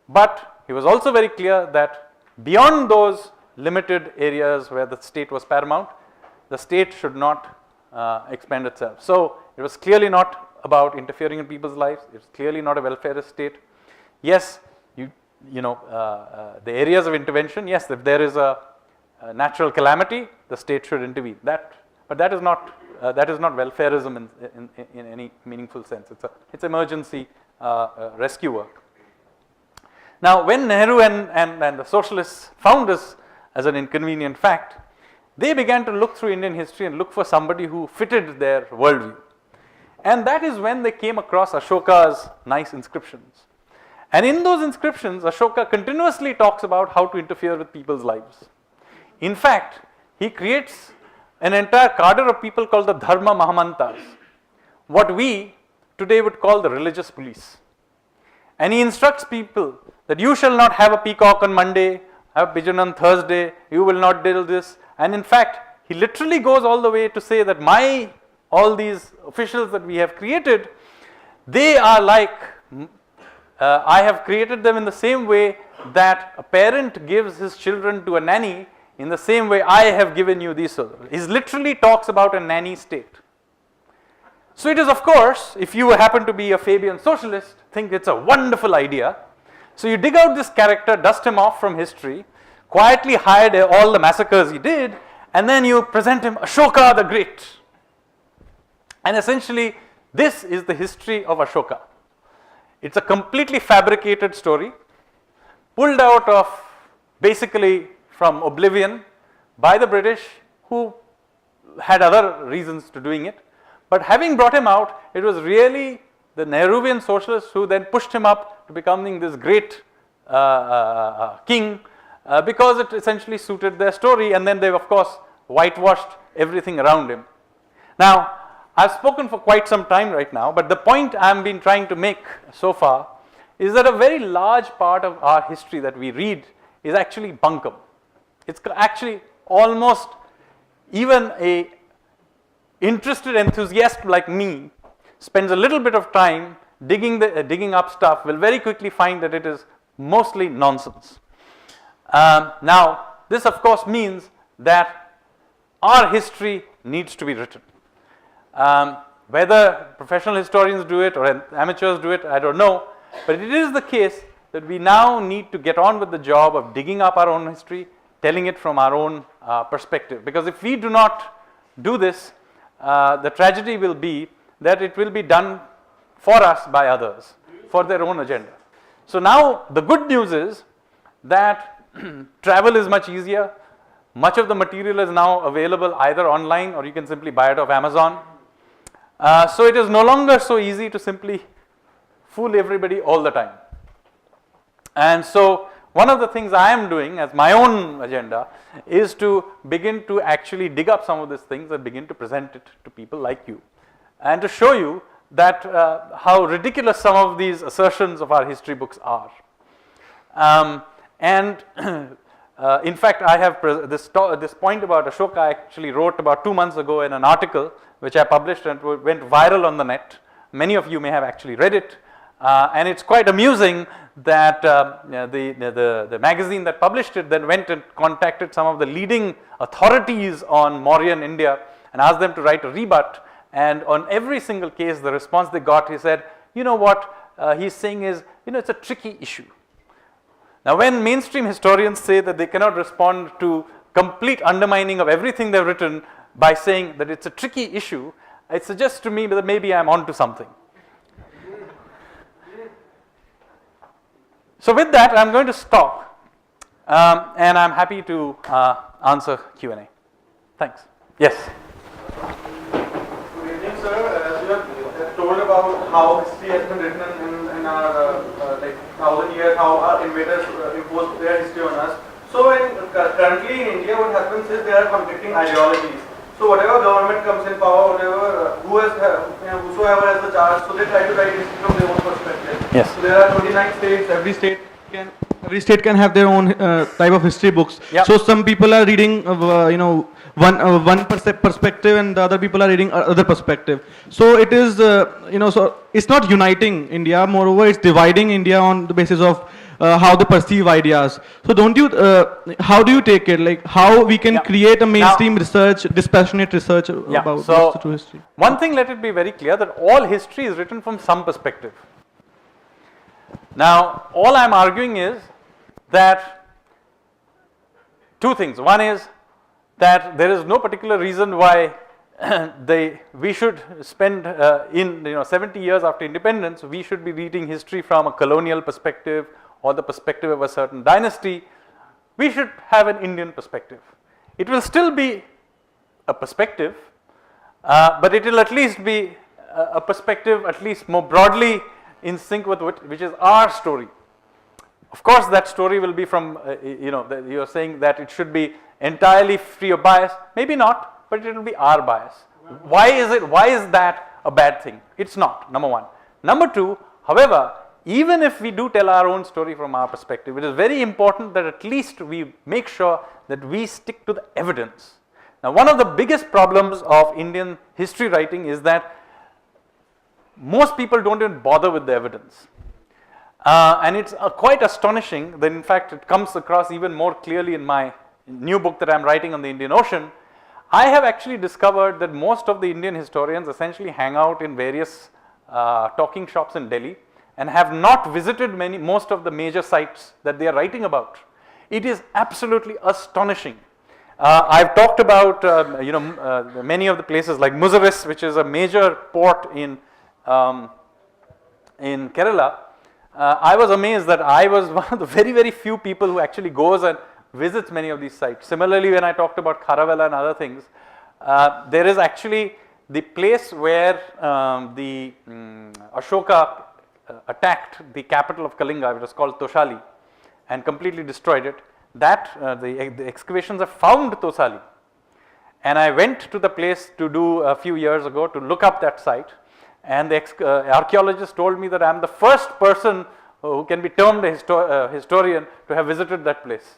But he was also very clear that beyond those limited areas where the state was paramount, the state should not expand itself. So it was clearly not about interfering in people's lives. It's clearly not a welfarist state. Yes, the areas of intervention. Yes, if there is a natural calamity, the state should intervene. But that is not welfarism in any meaningful sense. It's emergency rescue work. Now, when Nehru and the socialists found this as an inconvenient fact, they began to look through Indian history and look for somebody who fitted their worldview. And that is when they came across Ashoka's nice inscriptions. And in those inscriptions, Ashoka continuously talks about how to interfere with people's lives. In fact, he creates an entire cadre of people called the Dharma Mahamantas, what we today would call the religious police. And he instructs people that you shall not have a peacock on Monday, have a pigeon on Thursday, you will not do this. And in fact, he literally goes all the way to say that all these officials that we have created, they are like, I have created them in the same way that a parent gives his children to a nanny, in the same way I have given you these. He literally talks about a nanny state. So it is, of course, if you happen to be a Fabian socialist, think it's a wonderful idea. So you dig out this character, dust him off from history, quietly hide all the massacres he did, and then you present him Ashoka the Great. And essentially, this is the history of Ashoka. It's a completely fabricated story, pulled out of basically from oblivion by the British, who had other reasons to doing it. But having brought him out, it was really the Nehruvian socialists who then pushed him up to becoming this great king because it essentially suited their story, and then they've of course whitewashed everything around him. Now, I've spoken for quite some time right now, but the point I've been trying to make so far is that a very large part of our history that we read is actually bunkum. It's actually almost even a interested enthusiast like me spends a little bit of time digging up stuff, will very quickly find that it is mostly nonsense. Now, this of course means that our history needs to be written. Whether professional historians do it or amateurs do it, I don't know, but it is the case that we now need to get on with the job of digging up our own history, telling it from our own perspective. Because if we do not do this, the tragedy will be that it will be done for us by others, for their own agenda. So now the good news is that travel is much easier. Much of the material is now available either online or you can simply buy it off Amazon. So it is no longer so easy to simply fool everybody all the time. And so one of the things I am doing as my own agenda is to begin to actually dig up some of these things and begin to present it to people like you, and to show you that how ridiculous some of these assertions of our history books are. In fact, I have this point about Ashoka I actually wrote about 2 months ago in an article which I published and went viral on the net. Many of you may have actually read it, and it's quite amusing that the magazine that published it then went and contacted some of the leading authorities on Maurya in India and asked them to write a rebut. And on every single case, the response they got, he said, you know what he's saying is, it's a tricky issue. Now, when mainstream historians say that they cannot respond to complete undermining of everything they've written by saying that it's a tricky issue, it suggests to me that maybe I'm onto something. So with that, I'm going to stop, and I'm happy to answer Q&A. Thanks. Yes? Good evening, sir. As you have told about how history has been written in our 1,000 years, how our invaders imposed their history on us. So currently in India, what happens is there are conflicting ideologies. So whatever government comes in power, whosoever has the charge, so they try to write history from their own perspective. Yes. So there are 29 states. Every state can have their own type of history books. Yep. So some people are reading, one perspective, and the other people are reading other perspective. So it is, so it's not uniting India. Moreover, it's dividing India on the basis of how they perceive ideas. So how do you take it? Like how we can create a mainstream research, dispassionate research about the true history? One thing, let it be very clear that all history is written from some perspective. Now, all I'm arguing is that two things. One is that there is no particular reason why we should spend 70 years after independence, we should be reading history from a colonial perspective or the perspective of a certain dynasty. We should have an Indian perspective. It will still be a perspective, but it will at least be a perspective at least more broadly in sync with which is our story. Of course, that story will be from, you are saying that it should be entirely free of bias. Maybe not, but it will be our bias. Why is that a bad thing? It's not, number one. Number two, however, even if we do tell our own story from our perspective, it is very important that at least we make sure that we stick to the evidence. Now, one of the biggest problems of Indian history writing is that most people don't even bother with the evidence. And it's quite astonishing that in fact it comes across even more clearly in my new book that I'm writing on the Indian Ocean. I have actually discovered that most of the Indian historians essentially hang out in various talking shops in Delhi and have not visited most of the major sites that they are writing about. It is absolutely astonishing. I've talked about many of the places like Muziris, which is a major port in Kerala. I was amazed that I was one of the very, very few people who actually goes and visits many of these sites. Similarly, when I talked about Kharavela and other things, there is actually the place where the Ashoka attacked the capital of Kalinga, which was called Toshali, and completely destroyed it. The excavations have found Tosali. And I went to the place to do a few years ago to look up that site. And the archaeologist told me that I am the first person who can be termed a historian to have visited that place.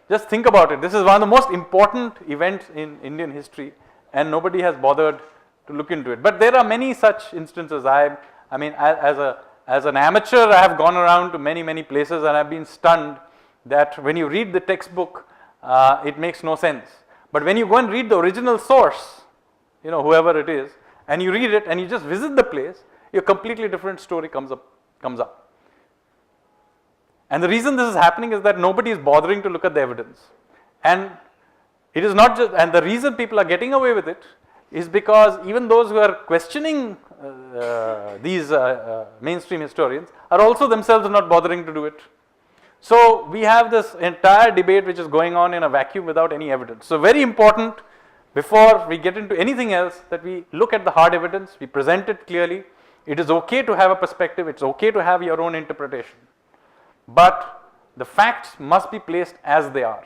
Just think about it. This is one of the most important events in Indian history, and nobody has bothered to look into it. But there are many such instances. I mean, as an amateur, I have gone around to many, many places, and I've been stunned that when you read the textbook, it makes no sense. But when you go and read the original source, whoever it is, and you read it and you just visit the place, a completely different story comes up. And the reason this is happening is that nobody is bothering to look at the evidence. And it is not just, and the reason people are getting away with it is because even those who are questioning these mainstream historians are also themselves not bothering to do it. So we have this entire debate which is going on in a vacuum without any evidence. So very important, before we get into anything else, that we look at the hard evidence, we present it clearly. It is okay to have a perspective, it's okay to have your own interpretation. But the facts must be placed as they are.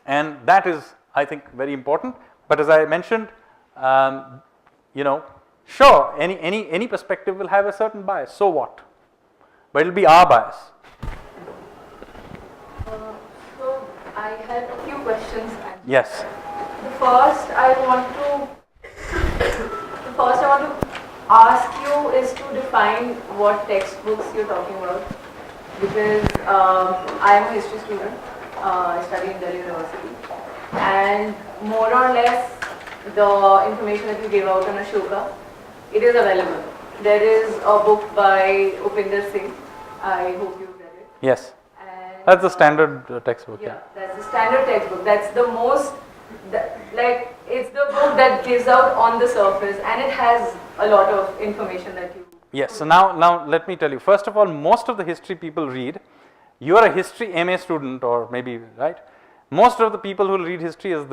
And that is, I think, very important. But as I mentioned, sure, any perspective will have a certain bias, so what? But it will be our bias. So I had a few questions. Yes. The first I want to ask you is to define what textbooks you're talking about, because I am a history student. I study in Delhi University, and more or less the information that you gave out on Ashoka, it is available. There is a book by Upinder Singh. I hope you've read it. Yes. And that's the standard textbook. Yeah, that's the standard textbook. That's the most, it's the book that gives out on the surface, and it has a lot of information that you... Yes, so now let me tell you. First of all, most of the history people read, you are a history MA student or maybe, right? Most of the people who read history is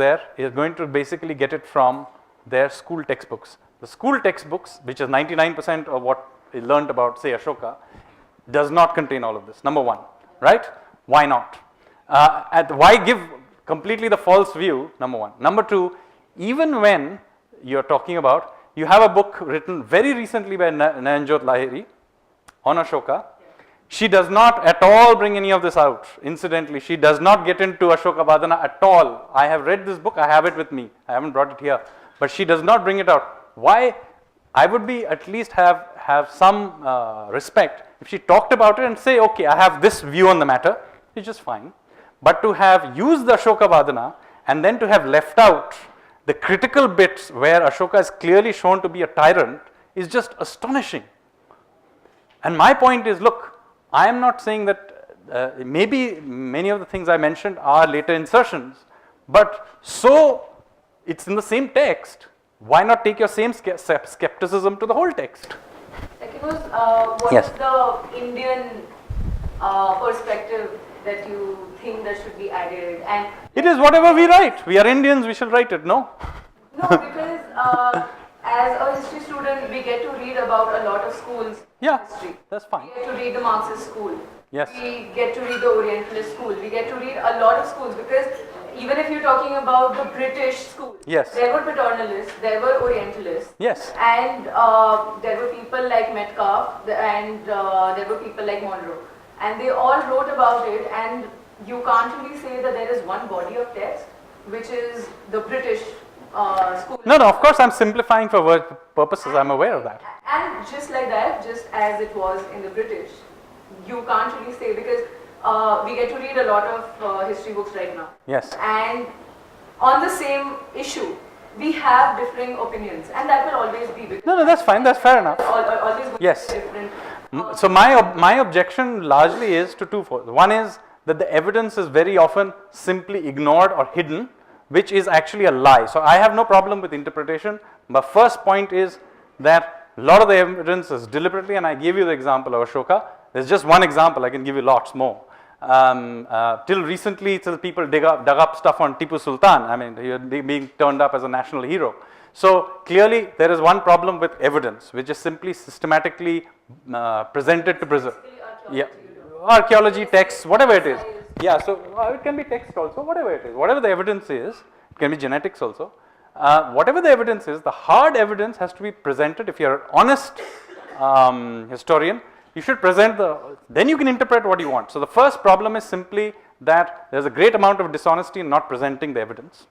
going to basically get it from their school textbooks. The school textbooks, which is 99% of what they learned about, say, Ashoka, does not contain all of this, number one, right? Why not? Why give completely the false view, number one. Number two, even when you're talking about, you have a book written very recently by Nayanjot Lahiri on Ashoka. She does not at all bring any of this out. Incidentally, she does not get into Ashoka Vadana at all. I have read this book, I have it with me. I haven't brought it here. But she does not bring it out. Why? I would be at least have some respect if she talked about it and say, okay, I have this view on the matter, it's just fine. But to have used the Ashoka Vadana and then to have left out the critical bits where Ashoka is clearly shown to be a tyrant is just astonishing. And my point is, look, I am not saying that maybe many of the things I mentioned are later insertions, but so it's in the same text. Why not take your same skepticism to the whole text? Second was, what is the Indian perspective that you think that should be added? And It is whatever we write. We are Indians, we shall write it, no? no, because as a history student, we get to read about a lot of schools Yeah, in history. that's fine. We get to read the Marxist school. Yes. We get to read the Orientalist school. We get to read a lot of schools because even if you're talking about the British school, Yes. there were paternalists, there were Orientalists, Yes. and there were people like Metcalfe and there were people like Monroe, and they all wrote about it. And you can't really say that there is one body of text which is the British school. No, of course I'm simplifying for word purposes, I'm aware of that. And just like that, just as it was in the British, you can't really say because we get to read a lot of history books right now. Yes. And on the same issue, we have differing opinions, and that will always be. Because No, that's fine, that's fair enough. always going Yes. to be different. So my objection largely is to twofold. One is that the evidence is very often simply ignored or hidden, which is actually a lie. So I have no problem with interpretation. My first point is that a lot of the evidence is deliberately, and I gave you the example of Ashoka. There's just one example, I can give you lots more. Till recently, till people dug up stuff on Tipu Sultan. I mean, he was being turned up as a national hero. So clearly, there is one problem with evidence, which is simply systematically presented to preserve. Yeah, archaeology, texts, whatever it is. Yeah, so it can be text also, whatever it is. Whatever the evidence is, it can be genetics also. Whatever the evidence is, the hard evidence has to be presented. If you're an honest historian, you should present then you can interpret what you want. So the first problem is simply that there's a great amount of dishonesty in not presenting the evidence.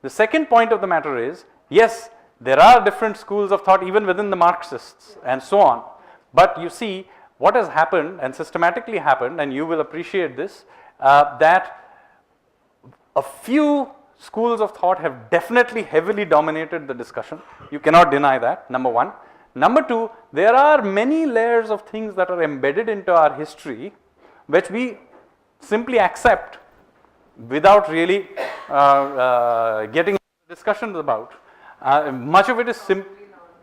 The second point of the matter is, yes, there are different schools of thought even within the Marxists and so on. But you see, what has happened and systematically happened, and you will appreciate this, that a few schools of thought have definitely heavily dominated the discussion. You cannot deny that, number one. Number two, there are many layers of things that are embedded into our history which we simply accept without really getting discussions about. Much of it is simply,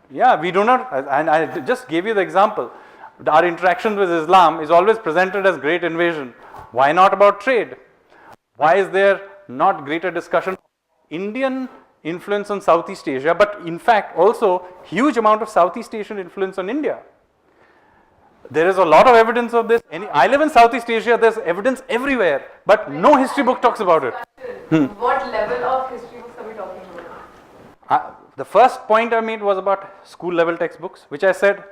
yeah, we do not, and I just gave you the example. Our interactions with Islam is always presented as great invasion. Why not about trade? Why is there not greater discussion? Indian influence on Southeast Asia, but in fact also huge amount of Southeast Asian influence on India. There is a lot of evidence of this. I live in Southeast Asia, there's evidence everywhere, but no history book talks about it. What level of history books are we talking about? The first point I made was about school level textbooks, which I said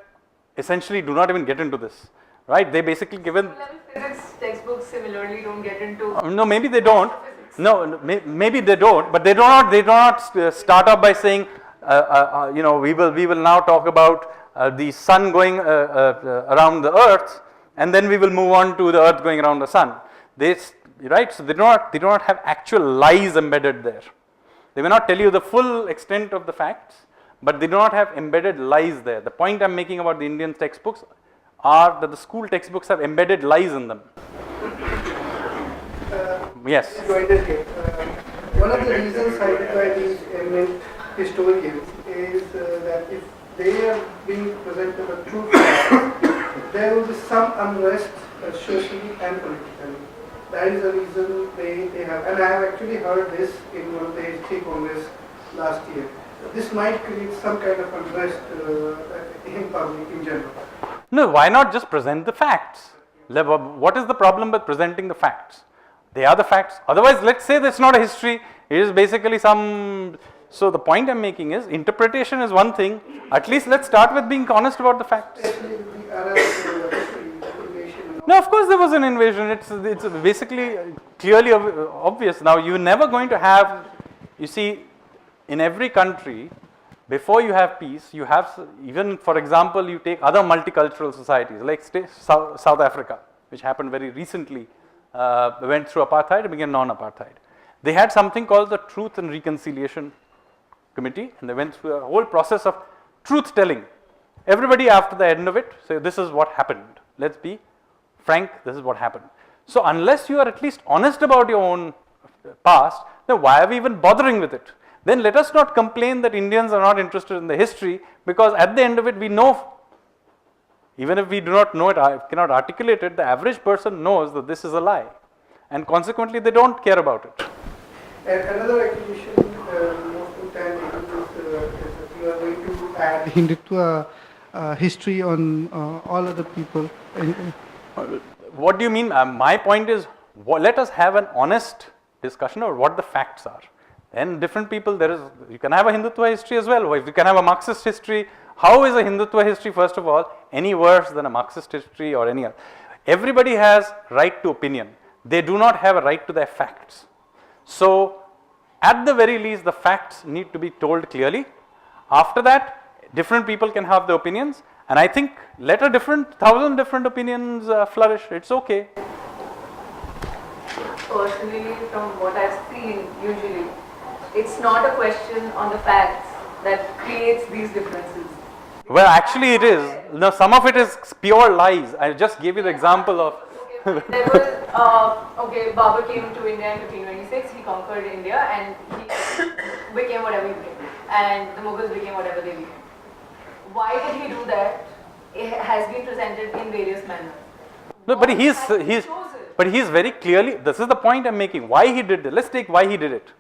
essentially do not even get into this, right? They basically given. Level physics textbooks similarly don't get into. No, maybe they don't. No, maybe they don't, but they do not start up by saying, we will now talk about the sun going around the earth, and then we will move on to the earth going around the sun. Right? So they do not have actual lies embedded there. They may not tell you the full extent of the facts, but they do not have embedded lies there. The point I'm making about the Indian textbooks are that the school textbooks have embedded lies in them. Yes. One of the reasons cited by these eminent historians is that if they are being presented a true fact, there will be some unrest socially and politically. That is the reason they have, and I have actually heard this in one of the history congress last year. This might create some kind of unrest in public in general. No, why not just present the facts? What is the problem with presenting the facts? They are the facts. Otherwise, let's say that's not a history. It is basically some. So the point I'm making is interpretation is one thing. At least let's start with being honest about the facts. No, of course there was an invasion. It's basically clearly obvious. Now you're never going to have. You see, in every country, before you have peace, you have, even for example, you take other multicultural societies like South Africa, which happened very recently. Went through apartheid and became non-apartheid. They had something called the Truth and Reconciliation Committee, and they went through a whole process of truth telling. Everybody after the end of it say, this is what happened. Let's be frank, this is what happened. So unless you are at least honest about your own past, then why are we even bothering with it? Then let us not complain that Indians are not interested in the history, because at the end of it we know Even if we do not know it, cannot articulate it, the average person knows that this is a lie. And consequently, they don't care about it. And another acquisition, most of the time, is you are going to add Hindutva history on all other people. What do you mean? My point is, let us have an honest discussion about what the facts are. Then different people, you can have a Hindutva history as well. If you can have a Marxist history, how is a Hindutva history, first of all, any worse than a Marxist history or any other? Everybody has right to opinion. They do not have a right to their facts. So, at the very least, the facts need to be told clearly. After that, different people can have their opinions, and I think let 1,000 different opinions flourish. It's okay. Personally, from what I've seen, usually, it's not a question on the facts that creates these differences. Well, actually it is. No, some of it is pure lies. I just gave you the example of. There was, Babur came to India in 1526, he conquered India and he became whatever he became. And the Mughals became whatever they became. Why did he do that? It has been presented in various manners. No, but he's very clearly, this is the point I'm making, why he did it. Let's take why he did it.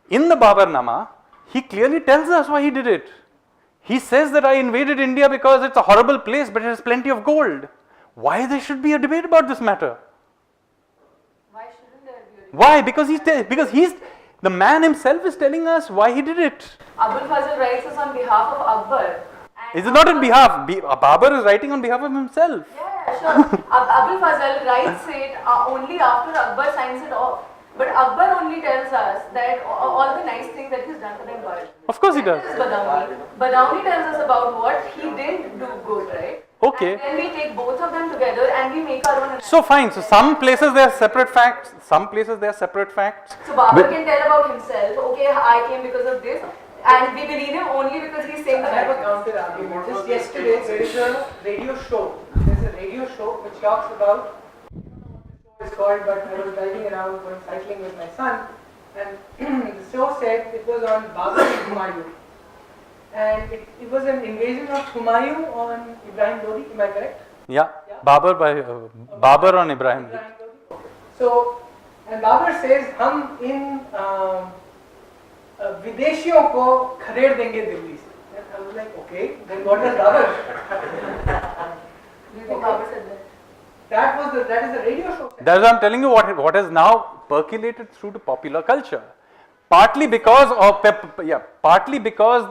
In the Babarnama, he clearly tells us why he did it. He says that I invaded India because it's a horrible place, but it has plenty of gold. Why there should be a debate about this matter? Why shouldn't there be a debate? Why? Because the man himself is telling us why he did it. Abul Fazl writes this on behalf of Akbar. Is it not on behalf? Babur is writing on behalf of himself. Yeah, sure. Abul Fazl writes it only after Akbar signs it off. But Akbar only tells us that all the nice things that he's done for the empire. Of course he does. Badauni tells us about what he didn't do good, right? Okay. And then we take both of them together and we make our own analysis. So fine. So some places there are separate facts. Some places there are separate facts. So Babur can tell about himself. Okay, I came because of this. And we believe him only because he's saying the I have a right counter argument. Just yesterday, there is a radio show. There's a radio show which talks about, it's called, but I was driving around going cycling with my son, and the show said it was on Babur and Humayun. And it was an invasion of Humayun on Ibrahim Lodi, am I correct? Yeah. Babur on Ibrahim. Ibrahim Lodi. Okay. So, and Babur says, हम इन विदेशियों को खदेड़ देंगे दिल्ली से. And I was like, okay, then what does Babur? Do you think Babur said that? That is the radio show. That's what I'm telling you what has now percolated through to popular culture. Partly because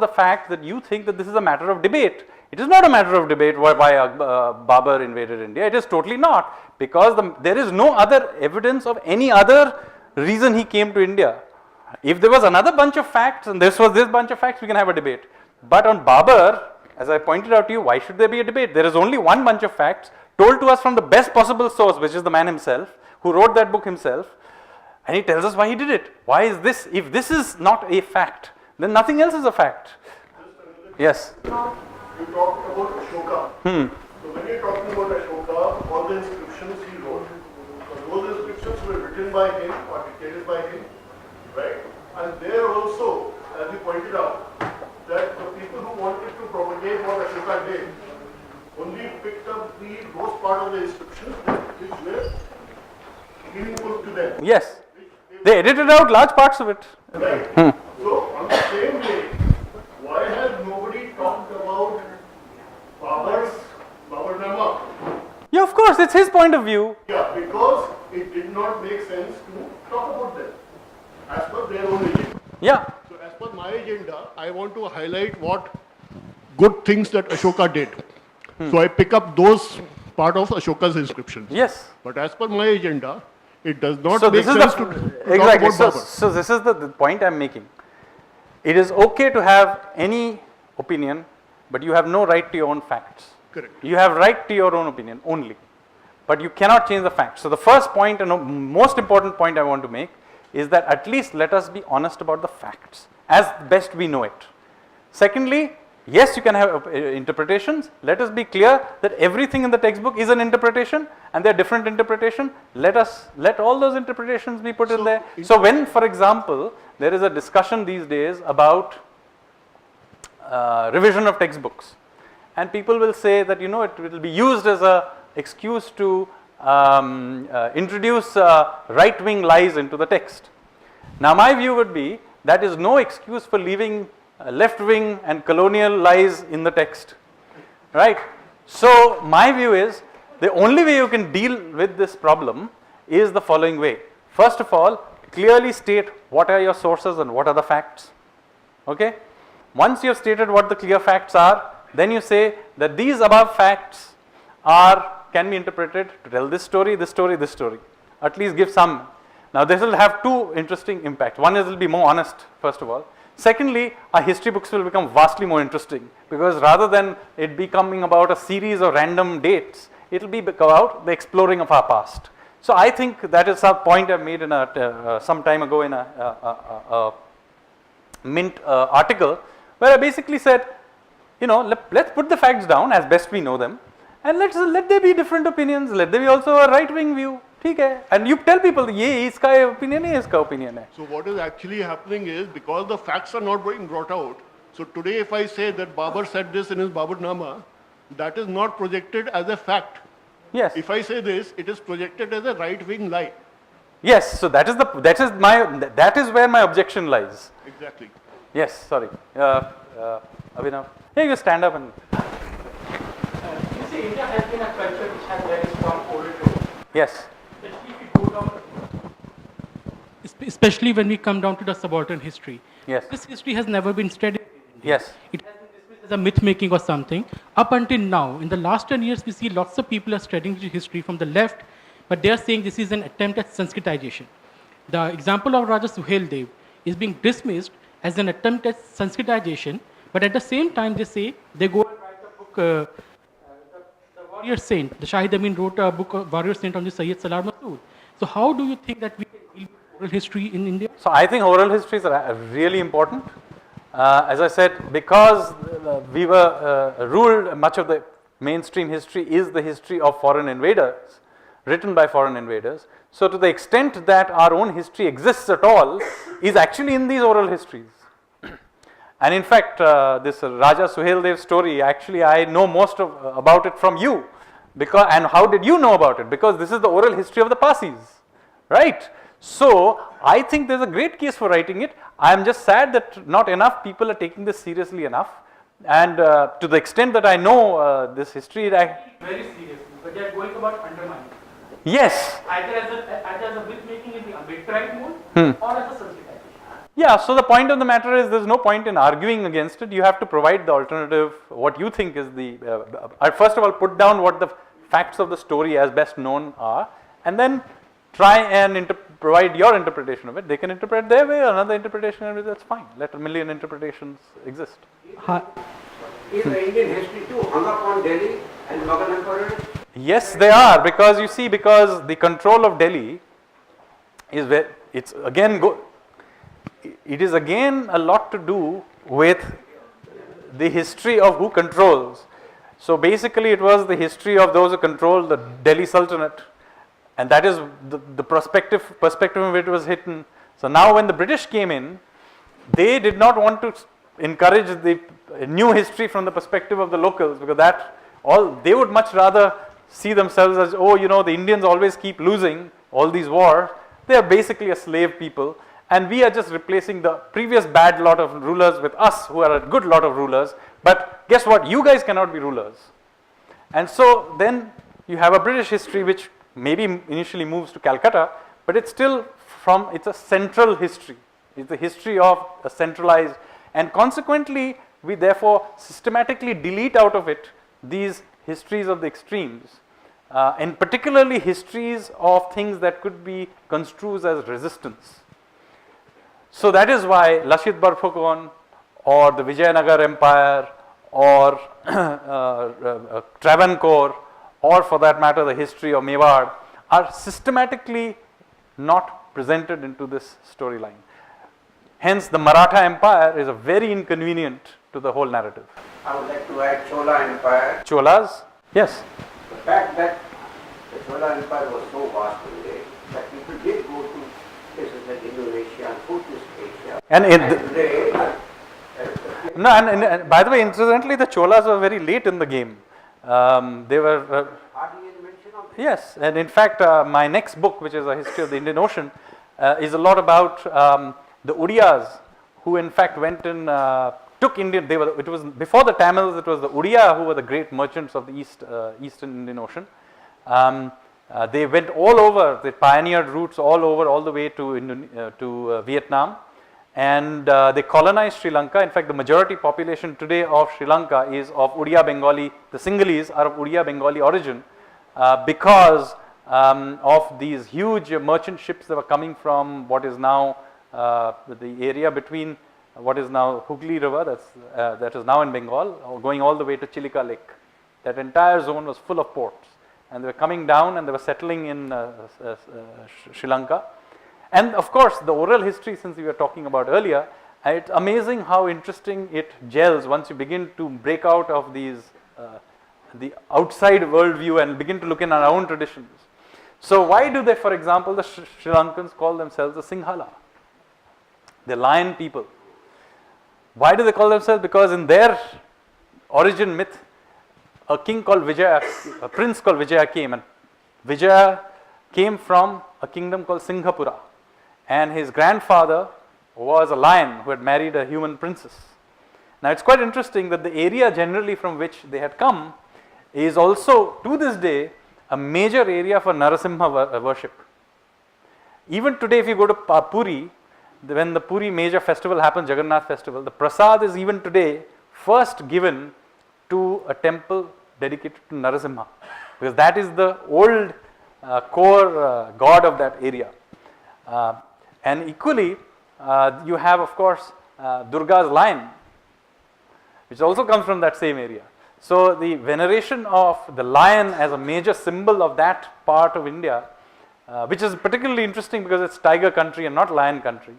the fact that you think that this is a matter of debate. It is not a matter of debate why Babur invaded India. It is totally not, because there is no other evidence of any other reason he came to India. If there was another bunch of facts and this was this bunch of facts, we can have a debate. But on Babur, as I pointed out to you, why should there be a debate? There is only one bunch of facts told to us from the best possible source, which is the man himself, who wrote that book himself, and he tells us why he did it. Why is this? If this is not a fact, then nothing else is a fact. Yes. You talked about Ashoka. So when you're talking about Ashoka, all the inscriptions he wrote, those inscriptions were written by him or dictated by him, right? And there also, as you pointed out, that the people who wanted to propagate what Ashoka did only picked up those part of the inscriptions which were meaningful to them. Yes. They edited out large parts of it. Right. So on the same way, why has nobody talked about Babarnama? Yeah, of course, it's his point of view. Yeah, because it did not make sense to talk about them as per their own agenda. Yeah. So as per my agenda, I want to highlight what good things that Ashoka did. So I pick up those part of Ashoka's inscriptions. Yes. But as per my agenda, it does not So make this is sense the to exactly. talk about Babur. So this is the point I'm making. It is okay to have any opinion, but you have no right to your own facts. Correct. You have right to your own opinion only, but you cannot change the facts. So the first point and most important point I want to make is that at least let us be honest about the facts as best we know it. Secondly, yes, you can have interpretations. Let us be clear that everything in the textbook is an interpretation, and there are different interpretations. Let all those interpretations be put in there. So when, for example, there is a discussion these days about revision of textbooks, and people will say that it will be used as a excuse to introduce right-wing lies into the text. Now my view would be that is no excuse for leaving left-wing and colonial lies in the text, right? So my view is the only way you can deal with this problem is the following way. First of all, clearly state what are your sources and what are the facts. Okay? Once you have stated what the clear facts are, then you say that these above facts can be interpreted to tell this story, this story, this story. At least give some. Now this will have two interesting impacts. One is it will be more honest, first of all. Secondly, our history books will become vastly more interesting, because rather than it becoming about a series of random dates, it will be about the exploring of our past. So I think that is a point I made in some time ago in a Mint article, where I basically said, let's put the facts down as best we know them, and let there be different opinions, let there be also a right-wing view. And you tell people, ye iska opinion hai, iska opinion hai. So what is actually happening is, because the facts are not being brought out, so today if I say that Babur said this in his Baburnama, that is not projected as a fact. Yes. If I say this, it is projected as a right-wing lie. Yes, so that is where my objection lies. Exactly. Yes, sorry. Abhinav, you stand up and. You see, India has been a culture which has very strong oral tradition. Yes. Especially when we come down to the subaltern history. Yes. This history has never been studied in India. Yes. It has been dismissed as a myth making or something. Up until now, in the last 10 years, we see lots of people are studying history from the left, but they are saying this is an attempt at Sanskritization. The example of Raja Suheldev is being dismissed as an attempt at Sanskritization, but at the same time they say they go and write a book, the Warrior Saint. The Shahid Amin wrote a book of Warrior Saint on the Sayyid Salar Masood. So how do you think that we can deal with oral history in India? So I think oral histories are really important. As I said, because we were ruled, much of the mainstream history is the history of foreign invaders, written by foreign invaders. So to the extent that our own history exists at all is actually in these oral histories. And in fact, this Raja Suheldev story, actually I know most about it from you. And how did you know about it? Because this is the oral history of the Parsis, right? So I think there's a great case for writing it. I am just sad that not enough people are taking this seriously enough. And to the extent that I know this history, very seriously, but they are going about undermining. Yes. Either as a myth making in the arbitrary mode or as a Sanskritization. Yeah, so the point of the matter is there's no point in arguing against it. You have to provide the alternative, what you think is the, first of all, put down what the facts of the story as best known are, and then try and provide your interpretation of it. They can interpret their way, another interpretation of it, that's fine. Let a million interpretations exist. Is the Indian history too hung up on Delhi and Mughal emperors? Yes, they are, because you see, because the control of Delhi is where it's again it is again a lot to do with the history of who controls. So basically it was the history of those who controlled the Delhi Sultanate, and that is the perspective of it was hidden. So now when the British came in, they did not want to encourage the new history from the perspective of the locals, because they would much rather see themselves as, the Indians always keep losing all these wars. They are basically a slave people, and we are just replacing the previous bad lot of rulers with us who are a good lot of rulers. But guess what? You guys cannot be rulers. And so then you have a British history which maybe initially moves to Calcutta, but it's still it's a central history. It's the history of a centralized, and consequently we therefore systematically delete out of it these histories of the extremes, and particularly histories of things that could be construed as resistance. So that is why Lachit Barphukon or the Vijayanagar Empire or Travancore, or for that matter the history of Mewar, are systematically not presented into this storyline. Hence the Maratha Empire is a very inconvenient to the whole narrative. I would like to add Chola Empire. Cholas? Yes. The fact that the Chola Empire was so vast in there that people did go to places like Indonesia and Southeast Asia. And today, No, and by the way, incidentally, the Cholas were very late in the game. They were. Hardly any mention of it. Yes, and in fact, my next book, which is a history of the Indian Ocean, is a lot about the Odiyas, who in fact went and took Indian. It was before the Tamils. It was the Odia who were the great merchants of the Eastern Indian Ocean. They went all over. They pioneered routes all over, all the way to Vietnam, and they colonized Sri Lanka. In fact, the majority population today of Sri Lanka is of Odia Bengali. The Sinhalese are of Odia Bengali origin because of these huge merchant ships that were coming from what is now the area between what is now Hooghly River, that is now in Bengal, going all the way to Chilika Lake. That entire zone was full of ports, and they were coming down and they were settling in Sri Lanka. And of course, the oral history, since we were talking about earlier, it's amazing how interesting it gels once you begin to break out of these the outside worldview and begin to look in our own traditions. So why do they, for example, the Sri Lankans call themselves the Sinhala, the lion people? Why do they call themselves? Because in their origin myth, a king called Vijaya, a prince called Vijaya came, and Vijaya came from a kingdom called Singhapura, and his grandfather was a lion who had married a human princess. Now it's quite interesting that the area generally from which they had come is also to this day a major area for Narasimha worship. Even today, if you go to Puri, when the Puri major festival happens, Jagannath festival, the prasad is even today first given to a temple dedicated to Narasimha, because that is the old core god of that area. And equally, you have of course Durga's lion, which also comes from that same area. So the veneration of the lion as a major symbol of that part of India, which is particularly interesting because it's tiger country and not lion country,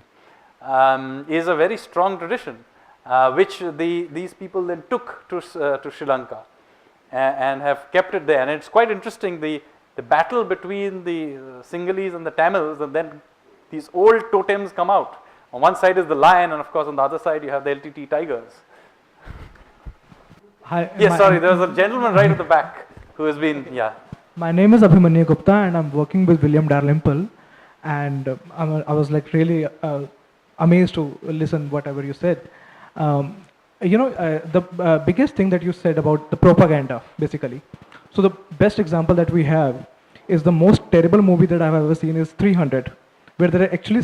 is a very strong tradition, which these people then took to Sri Lanka and have kept it there. And it's quite interesting, the battle between the Sinhalese and the Tamils, and then these old totems come out. On one side is the lion, and of course on the other side you have the LTT tigers. Hi, Yes, sorry, there was a gentleman right at the back who has been, yeah. My name is Abhimanyu Gupta, and I'm working with William Dalrymple, and I was like really amazed to listen whatever you said. The biggest thing that you said about the propaganda, basically. So the best example that we have is the most terrible movie that I've ever seen is 300, where they're actually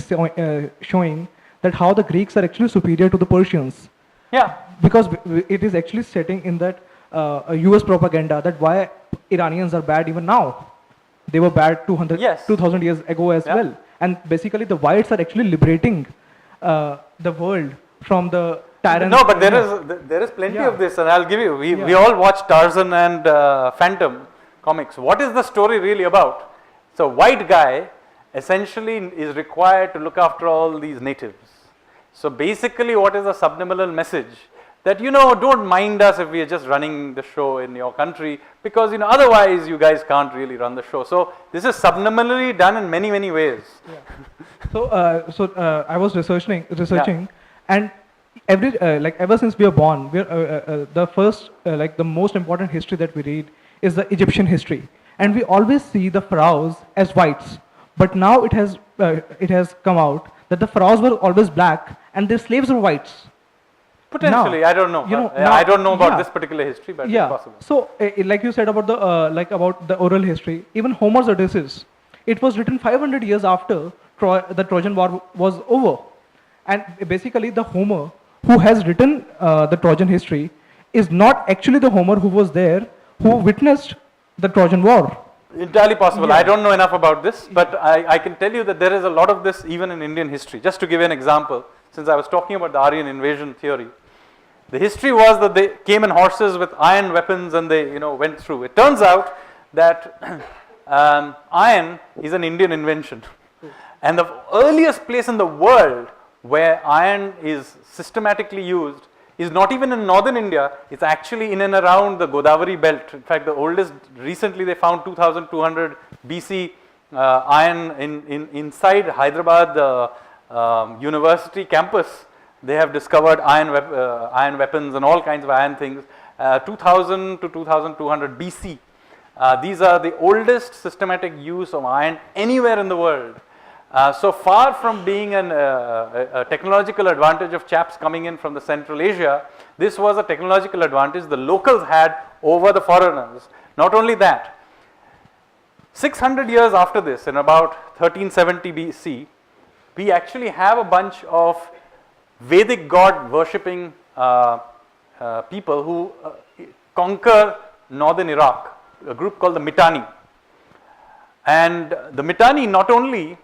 showing that how the Greeks are actually superior to the Persians. Yeah. Because it is actually setting in that US propaganda that why Iranians are bad even now. They were bad 2000 years ago as well. And basically the whites are actually liberating the world from the tyrants. No, but there is plenty of this, and I'll give you. We all watch Tarzan and Phantom comics. What is the story really about? So white guy essentially is required to look after all these natives. So basically what is the subliminal message? That, don't mind us if we are just running the show in your country, because, otherwise you guys can't really run the show. So this is subliminally done in many, many ways. Yeah. So I was researching, and ever since we are born, the first, the most important history that we read is the Egyptian history, and we always see the pharaohs as whites. But now it has come out that the pharaohs were always black and their slaves were whites. Potentially, now, I don't know. I don't know about this particular history, but it's possible. So, like you said about the oral history, even Homer's Odysseus, it was written 500 years after the Trojan War was over, and basically the Homer who has written the Trojan history is not actually the Homer who was there, who witnessed the Trojan War. Entirely possible. I don't know enough about this, but I can tell you that there is a lot of this even in Indian history. Just to give you an example, since I was talking about the Aryan invasion theory, the history was that they came in horses with iron weapons and they went through. It turns out that iron is an Indian invention, and the earliest place in the world where iron is systematically used is not even in northern India, it's actually in and around the Godavari belt. In fact, the oldest, recently they found 2200 BC iron inside Hyderabad University campus They have discovered iron weapons and all kinds of iron things. 2000 to 2200 BC. These are the oldest systematic use of iron anywhere in the world. So far from being a technological advantage of chaps coming in from the Central Asia, this was a technological advantage the locals had over the foreigners. Not only that, 600 years after this, in about 1370 BC, we actually have a bunch of Vedic god worshipping people who conquer northern Iraq, a group called the Mitanni. And the Mitanni not only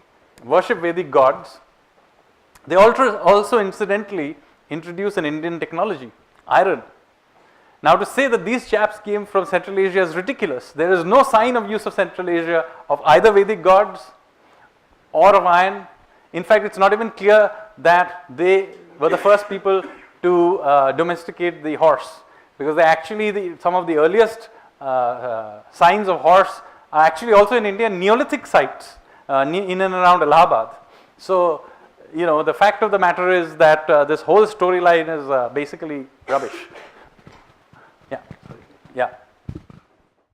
worship Vedic gods, they also incidentally introduce an Indian technology, iron. Now to say that these chaps came from Central Asia is ridiculous. There is no sign of use of Central Asia of either Vedic gods or of iron. In fact, it's not even clear that they were the first people to domesticate the horse, because they actually, some of the earliest signs of horse are actually also in India, Neolithic sites in and around Allahabad. So, you know, the fact of the matter is that this whole storyline is basically rubbish. Yeah, yeah.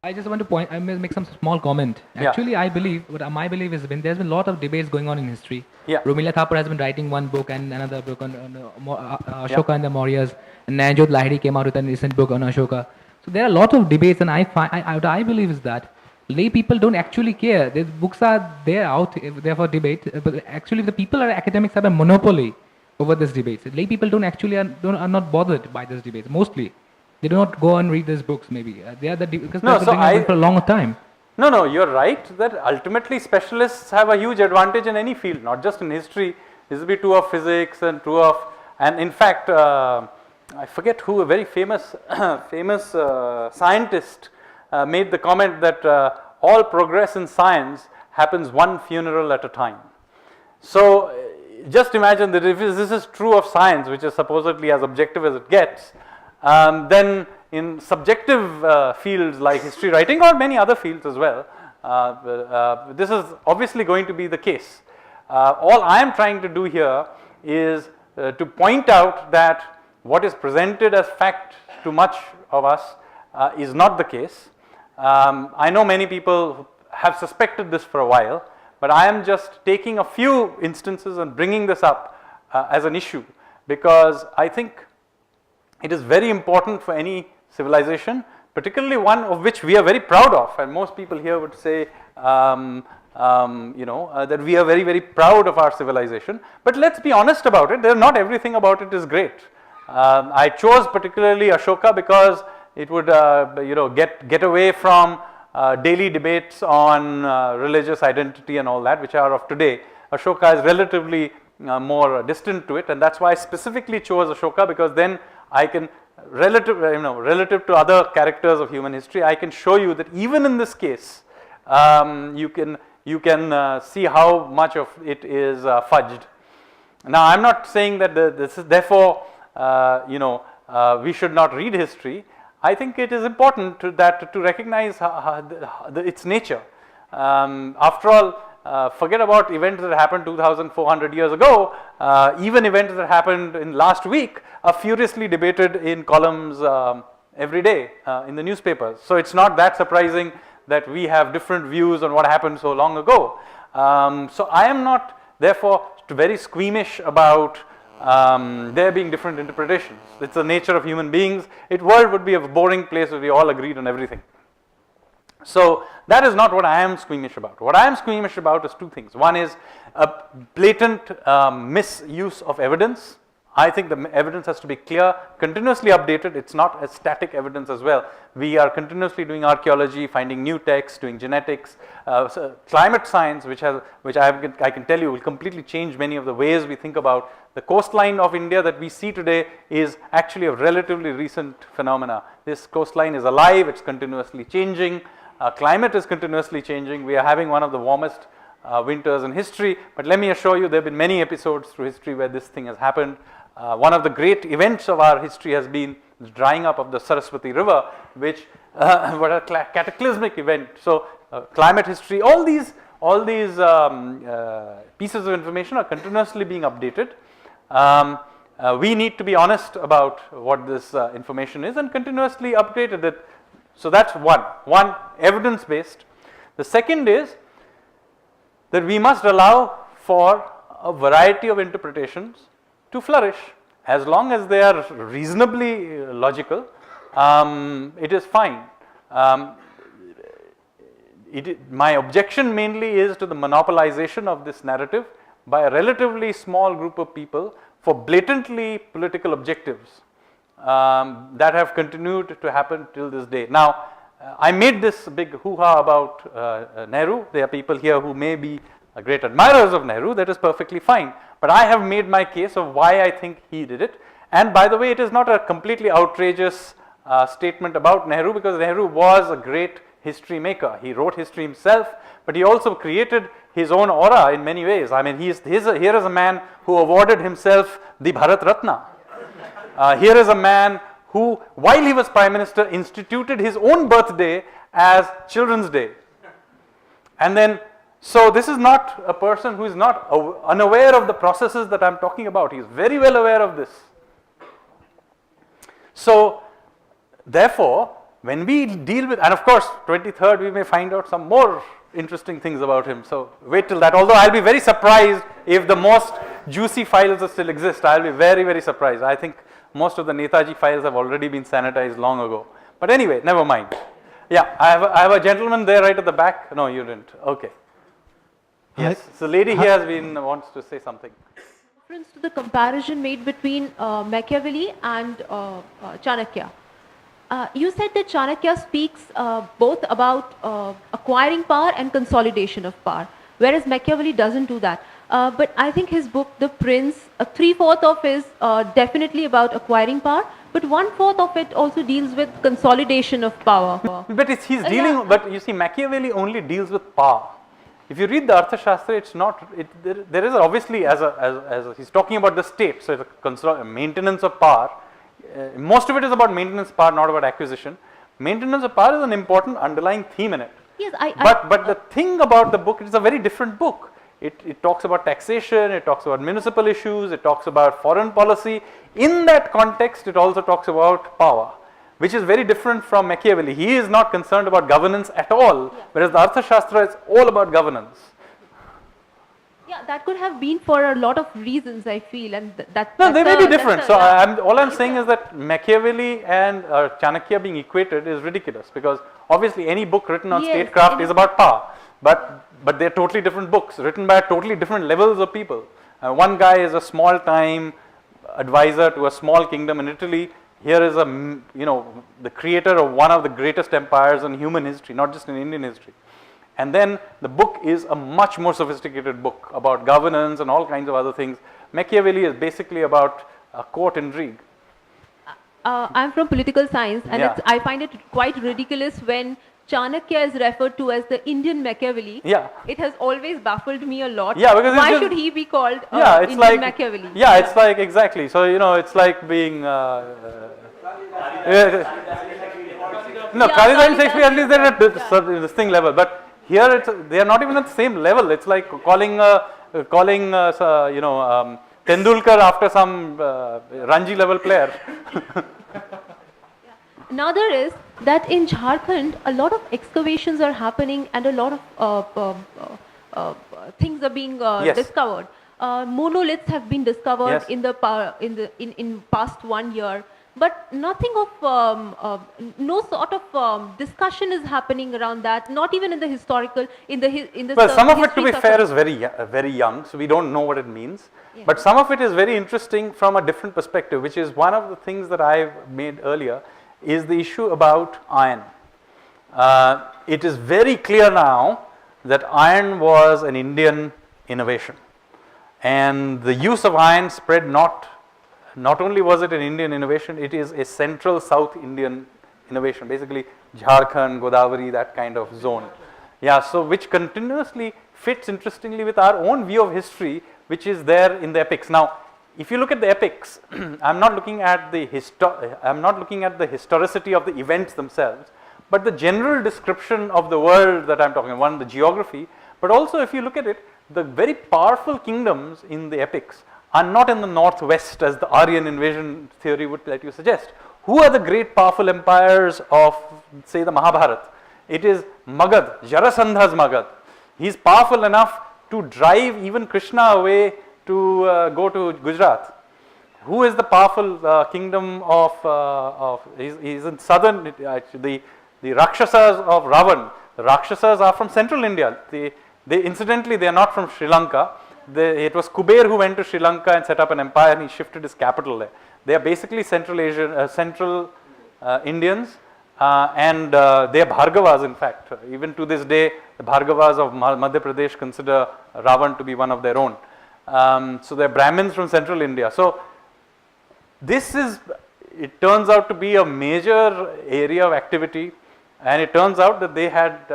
I just want to point, I may make some small comment. Actually, Yeah. I believe, what my belief has been, there's been a lot of debates going on in history. Yeah. Rumila Thapar has been writing one book and another book on Ashoka and the Mauryas. And Nanjot Lahiri came out with a recent book on Ashoka. So there are a lot of debates, and what I believe is that lay people don't actually care. These books are there out there for debate, but actually the people are academics have a monopoly over this debate. Lay people don't actually are not bothered by this debate mostly. They do not go and read these books maybe. They are because No, they've been doing it for a long time. No, you're right that ultimately specialists have a huge advantage in any field, not just in history. This will be true of physics and true of, and in fact, I forget who, a very famous scientist made the comment that all progress in science happens one funeral at a time. So just imagine that if this is true of science, which is supposedly as objective as it gets, then in subjective fields like history writing or many other fields as well, this is obviously going to be the case. All I am trying to do here is to point out that what is presented as fact to much of us is not the case. I know many people have suspected this for a while, but I am just taking a few instances and bringing this up as an issue, because I think it is very important for any civilization, particularly one of which we are very proud of, and most people here would say that we are very, very proud of our civilization. But let's be honest about it, not everything about it is great. I chose particularly Ashoka because it would get away from daily debates on religious identity and all that, which are of today. Ashoka is relatively more distant to it, and that's why I specifically chose Ashoka, because then I can, relative to other characters of human history, I can show you that even in this case, you can see how much of it is fudged. Now, I'm not saying that this is therefore we should not read history. I think it is important to recognize its nature. After all, forget about events that happened 2,400 years ago. Even events that happened in last week are furiously debated in columns every day in the newspapers. So it's not that surprising that we have different views on what happened so long ago. So I am not therefore very squeamish about there being different interpretations. It's the nature of human beings. World would be a boring place if we all agreed on everything. So that is not what I am squeamish about. What I am squeamish about is two things. One is a blatant misuse of evidence. I think the evidence has to be clear, continuously updated. It's not a static evidence as well. We are continuously doing archaeology, finding new texts, doing genetics, climate science, which I can tell you will completely change many of the ways we think about. The coastline of India that we see today is actually a relatively recent phenomena. This coastline is alive, it's continuously changing. Climate is continuously changing. We are having one of the warmest winters in history, but let me assure you there have been many episodes through history where this thing has happened. One of the great events of our history has been the drying up of the Saraswati river, which was a cataclysmic event. So climate history, all these pieces of information are continuously being updated. we need to be honest about what this information is and continuously update it. So that's one evidence-based. The second is that we must allow for a variety of interpretations to flourish. As long as they are reasonably logical, it is fine. My objection mainly is to the monopolization of this narrative by a relatively small group of people for blatantly political objectives that have continued to happen till this day. Now, I made this big hoo-ha about Nehru. There are people here who may be great admirers of Nehru. That is perfectly fine. But I have made my case of why I think he did it. And by the way, it is not a completely outrageous statement about Nehru, because Nehru was a great history maker. He wrote history himself, but he also created his own aura in many ways. I mean, here is a man who awarded himself the Bharat Ratna. Here is a man who, while he was Prime Minister, instituted his own birthday as Children's Day. And then, so this is not a person who is not unaware of the processes that I am talking about. He is very well aware of this. So, therefore, when we deal with, and of course, 23rd we may find out some more interesting things about him. So, wait till that. Although I'll be very surprised if the most juicy files still exist. I'll be very, very surprised. I think most of the Netaji files have already been sanitized long ago. But anyway, never mind. Yeah, I have a gentleman there right at the back. No, you didn't. Okay. Yes. So, lady here wants to say something. Reference to the comparison made between Machiavelli and Chanakya. You said that Chanakya speaks both about acquiring power and consolidation of power, whereas Machiavelli doesn't do that. But I think his book, The Prince, 3/4 of is definitely about acquiring power, but 1/4 of it also deals with consolidation of power. But he's dealing, but you see, Machiavelli only deals with power. If you read the Arthashastra, it's not, there is obviously, as he's talking about the state, so it's a maintenance of power. Most of it is about maintenance of power, not about acquisition. Maintenance of power is an important underlying theme in it. Yes, but the thing about the book, it is a very different book. It talks about taxation, it talks about municipal issues, it talks about foreign policy. In that context, it also talks about power, which is very different from Machiavelli. He is not concerned about governance at all, whereas the Arthashastra is all about governance. Yeah, that could have been for a lot of reasons, I feel, and No, they may be different. So all I'm saying is that Machiavelli and Chanakya being equated is ridiculous, because obviously any book written on statecraft is about power, but they're totally different books written by totally different levels of people. One guy is a small-time advisor to a small kingdom in Italy. Here is the creator of one of the greatest empires in human history, not just in Indian history. And then the book is a much more sophisticated book about governance and all kinds of other things. Machiavelli is basically about court intrigue. I'm from political science, and I find it quite ridiculous when Chanakya is referred to as the Indian Machiavelli. Yeah. It has always baffled me a lot. Yeah, because why should he be called it's Indian like, Machiavelli? Yeah, it's like, exactly. So, it's like being... No, Khalid and Shakespeare, at least they're at this thing level. But here, they are not even at the same level. It's like calling Tendulkar after some Ranji level player. Another is that in Jharkhand, a lot of excavations are happening and a lot of things are being discovered. Monoliths have been discovered in past 1 year. But nothing of, no sort of discussion is happening around that, not even in the historical, Well, some of it, to be fair, is very young, so we don't know what it means. Yeah. But some of it is very interesting from a different perspective, which is one of the things that I've made earlier, is the issue about iron. It is very clear now that iron was an Indian innovation. And the use of iron spread not only was it an Indian innovation, it is a central South Indian innovation, basically Jharkhand, Godavari, that kind of zone. Yeah, so which continuously fits interestingly with our own view of history, which is there in the epics. Now, if you look at the epics, I'm not looking at the historicity of the events themselves, but the general description of the world that I'm talking about, one, the geography, but also if you look at it, the very powerful kingdoms in the epics are not in the northwest as the Aryan invasion theory would let you suggest. Who are the great powerful empires of, say, the Mahabharata? It is Magad, Jarasandha's Magad. He's powerful enough to drive even Krishna away to go to Gujarat. Who is the powerful kingdom of he's in southern, actually, the Rakshasas of Ravan. The Rakshasas are from central India. Incidentally, they are not from Sri Lanka. It was Kuber who went to Sri Lanka and set up an empire, and he shifted his capital there. They are basically Central Asian, Central Indians, and they are Bhargavas, in fact. Even to this day, the Bhargavas of Madhya Pradesh consider Ravan to be one of their own. So they are Brahmins from Central India. So it turns out to be a major area of activity, and it turns out that they had,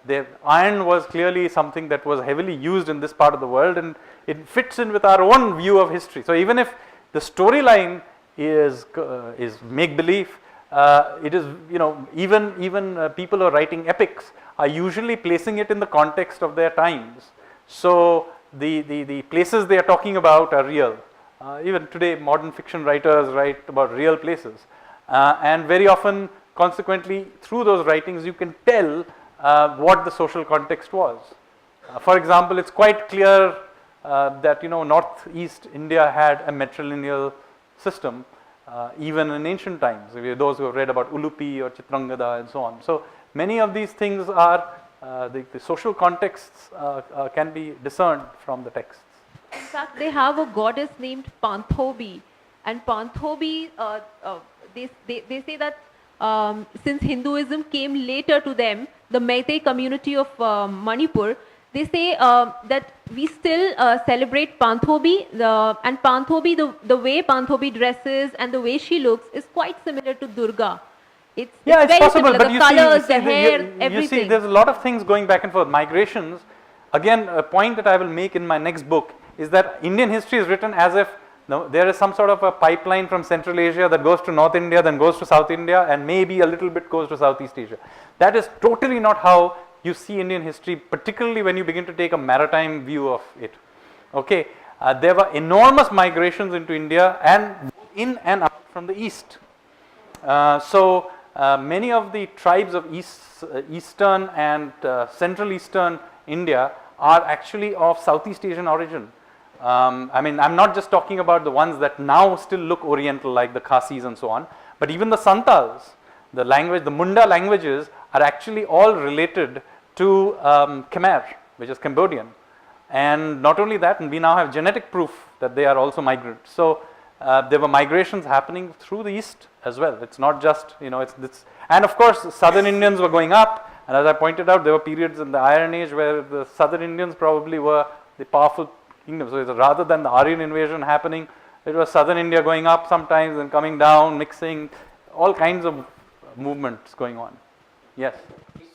their iron was clearly something that was heavily used in this part of the world, and it fits in with our own view of history. So even if the storyline is make-believe, it is, even people who are writing epics are usually placing it in the context of their times. So the places they are talking about are real. Even today, modern fiction writers write about real places, and very often, consequently, through those writings, you can tell what the social context was. For example, it's quite clear that northeast India had a matrilineal system, even in ancient times. Those who have read about Ulupi or Chitrangada and so on. So many of these things are the social contexts can be discerned from the texts. In fact, they have a goddess named Panthobi, and Panthobi, they say that since Hinduism came later to them, the Meitei community of Manipur, they say that we still celebrate Panthobi, and Panthobi, the way Panthobi dresses and the way she looks is quite similar to Durga. It's very possible, similar. but The colors, the hair, everything. You see, there's a lot of things going back and forth. Migrations, again, a point that I will make in my next book is that Indian history is written as if there is some sort of a pipeline from Central Asia that goes to North India, then goes to South India, and maybe a little bit goes to Southeast Asia. That is totally not how you see Indian history, particularly when you begin to take a maritime view of it. Okay, there were enormous migrations into India and in and out from the east. So many of the tribes of eastern and central eastern India are actually of Southeast Asian origin. I mean, I'm not just talking about the ones that now still look Oriental, like the Khasis and so on, but even the Santals, the language, the Munda languages are actually all related to Khmer, which is Cambodian. And not only that, we now have genetic proof that they are also migrants. So there were migrations happening through the east as well. It's not just, and of course, southern Indians were going up. And as I pointed out, there were periods in the Iron Age where the southern Indians probably were the powerful kingdom. So rather than the Aryan invasion happening, it was southern India going up sometimes and coming down, mixing, all kinds of movements going on. Yes.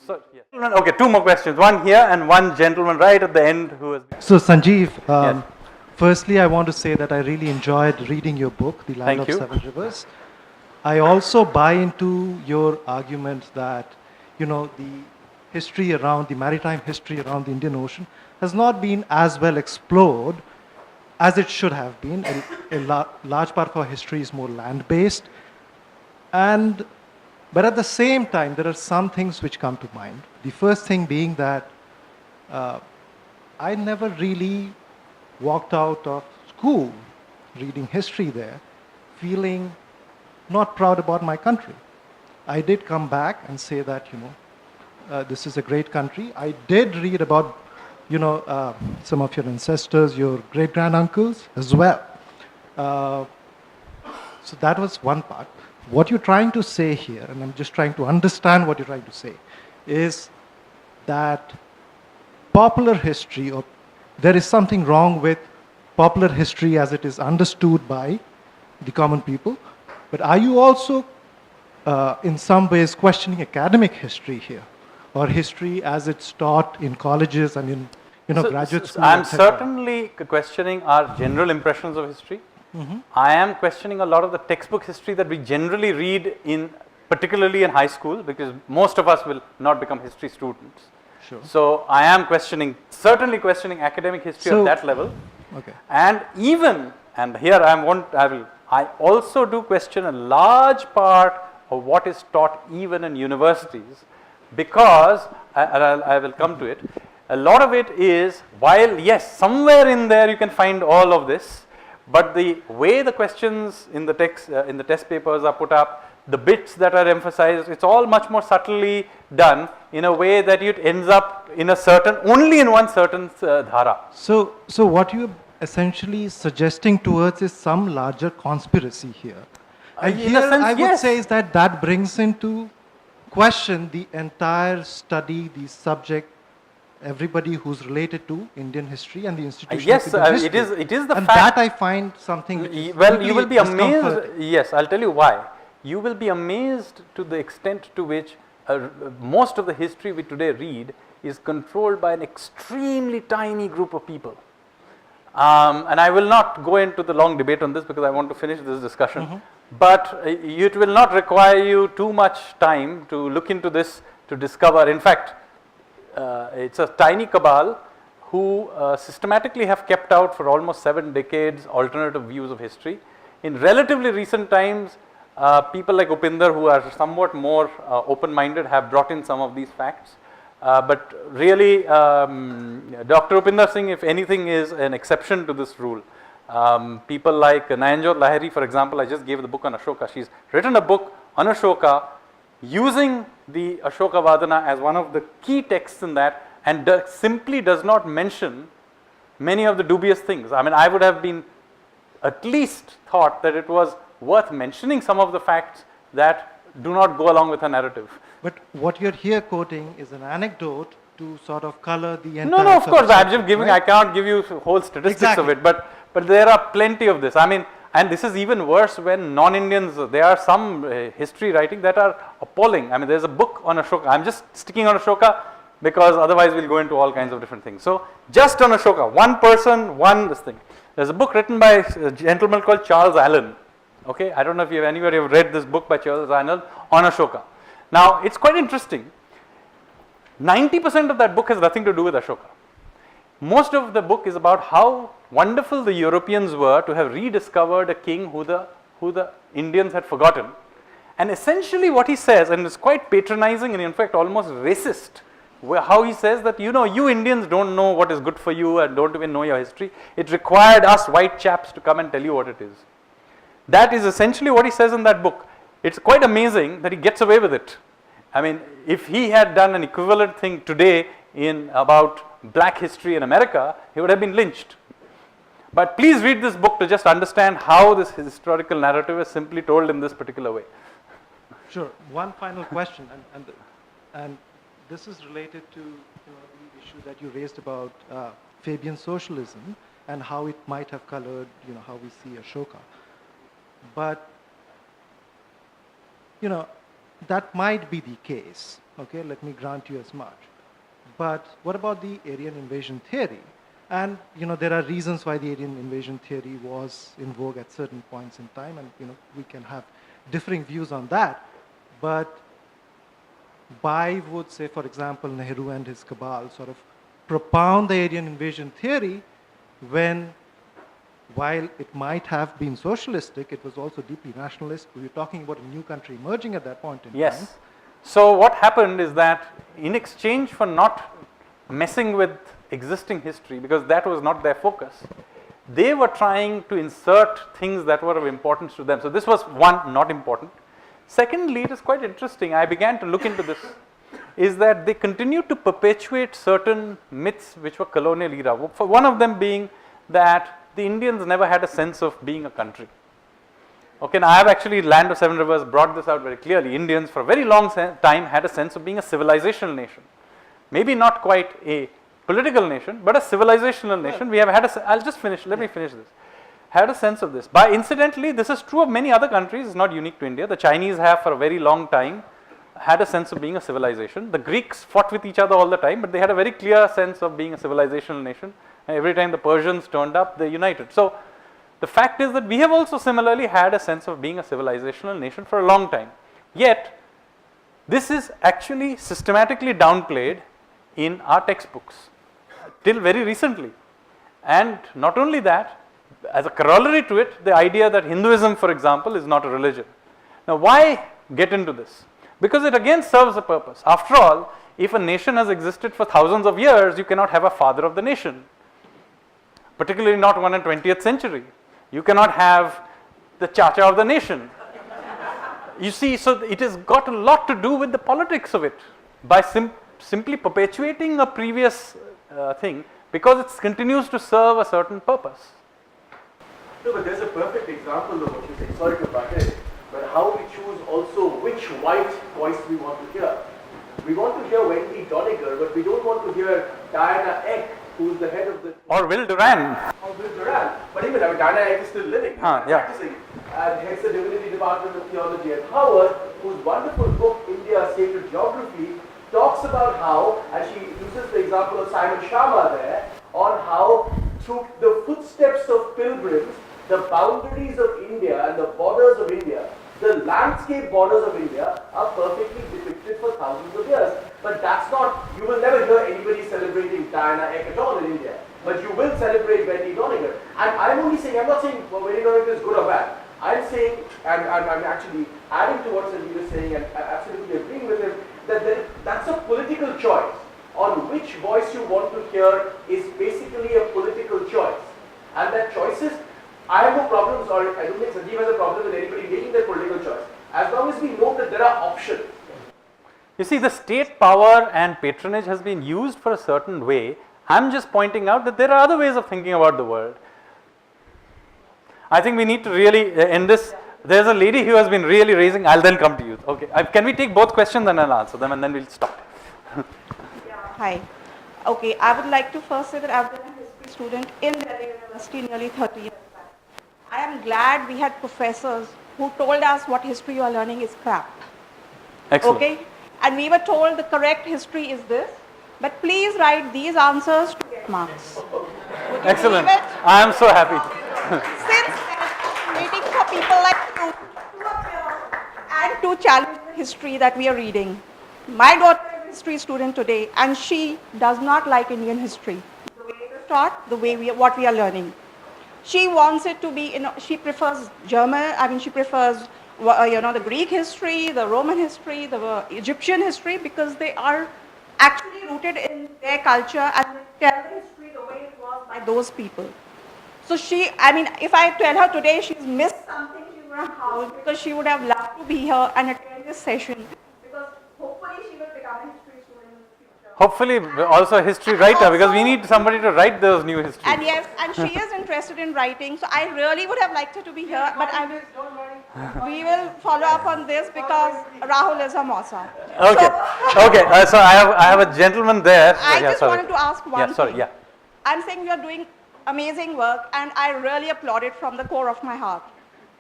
So, yes. Okay, two more questions. One here and one gentleman right at the end who has. So Sanjeev, Yes. firstly I want to say that I really enjoyed reading your book, The Land Thank of you. Seven Rivers. I also buy into your argument that, the history around, the maritime history around the Indian Ocean has not been as well explored as it should have been. A large part of our history is more land-based. But at the same time, there are some things which come to mind. The first thing being that I never really walked out of school reading history there, feeling not proud about my country. I did come back and say that, this is a great country. I did read about, some of your ancestors, your great-granduncles as well. So that was one part. What you're trying to say here, and I'm just trying to understand what you're trying to say, is that popular history, or there is something wrong with popular history as it is understood by the common people. But are you also, in some ways, questioning academic history here, or history as it's taught in colleges and in graduate school? I'm etc.? certainly questioning our general impressions of history. I am questioning a lot of the textbook history that we generally read particularly in high school, because most of us will not become history students. Sure. So I am certainly questioning academic history at that level. Okay. And even and here I also do question a large part of what is taught even in universities, because, I will come to it, a lot of it is, while yes, somewhere in there you can find all of this, but the way the questions in the text, in the test papers are put up, the bits that are emphasized, it's all much more subtly done in a way that it ends up in a certain, only in one certain dhara. So what you're essentially suggesting towards is some larger conspiracy here. And In here a sense, I would yes. say is that brings into question the entire study, the subject, everybody who's related to Indian history and the institution Yes, of Indian history. it is the and fact. that I find something which is Well, you deeply will be amazed. discomforting. Yes, I'll tell you why. You will be amazed to the extent to which most of the history we today read is controlled by an extremely tiny group of people. And I will not go into the long debate on this because I want to finish this discussion. But it will not require you too much time to look into this to discover. In fact, it's a tiny cabal who systematically have kept out for almost 7 decades alternative views of history. In relatively recent times, people like Upinder, who are somewhat more open-minded, have brought in some of these facts. But really, Dr. Upinder Singh, if anything, is an exception to this rule. People like Nayanjot Lahiri, for example, I just gave the book on Ashoka. She's written a book on Ashoka using the Ashoka Vadana as one of the key texts in that, and simply does not mention many of the dubious things. I mean, I would have been at least thought that it was worth mentioning some of the facts that do not go along with her narrative. But what you're here quoting is an anecdote to sort of color the entire No, of course, I'm just giving, right? I can't give you whole statistics Exactly. of it, but there are plenty of this. I mean, and this is even worse when non-Indians, there are some history writing that are appalling. I mean, there's a book on Ashoka. I'm just sticking on Ashoka because otherwise we'll go into all kinds of different things. So, just on Ashoka, one person, this thing. There's a book written by a gentleman called Charles Allen. Okay, I don't know if anybody have read this book by Charles Allen on Ashoka. Now, it's quite interesting. 90% of that book has nothing to do with Ashoka. Most of the book is about how wonderful the Europeans were to have rediscovered a king who the Indians had forgotten. And essentially what he says, and it's quite patronizing and in fact almost racist, how he says that, you Indians don't know what is good for you and don't even know your history. It required us white chaps to come and tell you what it is. That is essentially what he says in that book. It's quite amazing that he gets away with it. I mean, if he had done an equivalent thing today in about black history in America, he would have been lynched. But please read this book to just understand how this historical narrative is simply told in this particular way. Sure. One final question, and this is related to the issue that you raised about Fabian socialism and how it might have colored how we see Ashoka. But that might be the case. Okay, let me grant you as much. But what about the Aryan invasion theory? And there are reasons why the Aryan invasion theory was in vogue at certain points in time, and we can have differing views on that. But Bai would say, for example, Nehru and his cabal sort of propound the Aryan invasion theory when, while it might have been socialistic, it was also deeply nationalist. We were talking about a new country emerging at that point in time. Yes. So what happened is that in exchange for not messing with existing history, because that was not their focus, they were trying to insert things that were of importance to them. So this was one, not important. Secondly, it is quite interesting, I began to look into this, is that they continued to perpetuate certain myths which were colonial era. For one of them being that the Indians never had a sense of being a country. Okay, now I have actually, Land of Seven Rivers brought this out very clearly. Indians for a very long time had a sense of being a civilizational nation. Maybe not quite a political nation, but a civilizational nation. We have had I'll just finish, let me finish this. Had a sense of this. Incidentally, this is true of many other countries, it's not unique to India. The Chinese have for a very long time had a sense of being a civilization. The Greeks fought with each other all the time, but they had a very clear sense of being a civilizational nation. And every time the Persians turned up, they united. So the fact is that we have also similarly had a sense of being a civilizational nation for a long time. Yet, this is actually systematically downplayed in our textbooks till very recently. And not only that, as a corollary to it, the idea that Hinduism, for example, is not a religion. Now, why get into this? Because it again serves a purpose. After all, if a nation has existed for thousands of years, you cannot have a father of the nation, particularly not one in 20th century. You cannot have the Chacha of the nation. You see, so it has got a lot to do with the politics of it by simply perpetuating a previous thing, because it continues to serve a certain purpose. No, but there's a perfect example of what you say. Sorry to butt in, but how we choose also which white voice we want to hear. We want to hear Wendy Doniger, but we don't want to hear Diana Eck, who's the head of the... Or Will Duran. Or Will Duran. But even, Diana Eck is still living, practicing, and heads the Divinity Department of Theology at Howard, whose wonderful book, India, Sacred Geography, talks about how, and she uses the example of Simon Sharma there, on how through the footsteps of pilgrims, the boundaries of India and the borders of India, the landscape borders of India are perfectly depicted for thousands of years. But that's not, you will never hear anybody celebrating Diana Eck at all in India. But you will celebrate Wendy Doniger. And I'm only saying, I'm not saying Wendy Doniger is good or bad. I'm saying, and I'm actually adding to what Sanjeev is saying and absolutely agreeing with him, that that's a political choice. On which voice you want to hear is basically a political choice. And that choices, I have no problems, or I don't think Sanjeev has a problem with anybody making that political choice, as long as we know that there are options. You see, the state power and patronage has been used for a certain way. I'm just pointing out that there are other ways of thinking about the world. I think we need to really, in this, there's a lady who has been really raising, I'll then come to you. Okay, can we take both questions and I'll answer them and then we'll stop. Hi. Okay, I would like to first say that I've been a history student in Delhi University nearly 30 years back. I am glad we had professors who told us what history you are learning is crap. Excellent. Okay? And we were told the correct history is this, but please write these answers to get marks. Excellent. I am so happy. Since then, I'm waiting for people like you to appear and to challenge the history that we are reading. My daughter is a history student today, and she does not like Indian history. The way it is taught, the way what we are learning. She wants it to be, she prefers German, she prefers, the Greek history, the Roman history, the Egyptian history, because they are actually rooted in their culture and they tell the history the way it was by those people. So she, if I tell her today she's missed something, she's going to howl because she would have loved to be here and attend this session. Because hopefully she will become a history student in the future. Hopefully also a history writer, because we need somebody to write those new histories. And yes, and she is interested in writing, so I really would have liked her to be here, but we will follow up on this because Rahul is a Mossa. Okay, so I have a gentleman there. I just wanted to ask one thing. Yeah. I'm saying you are doing amazing work and I really applaud it from the core of my heart.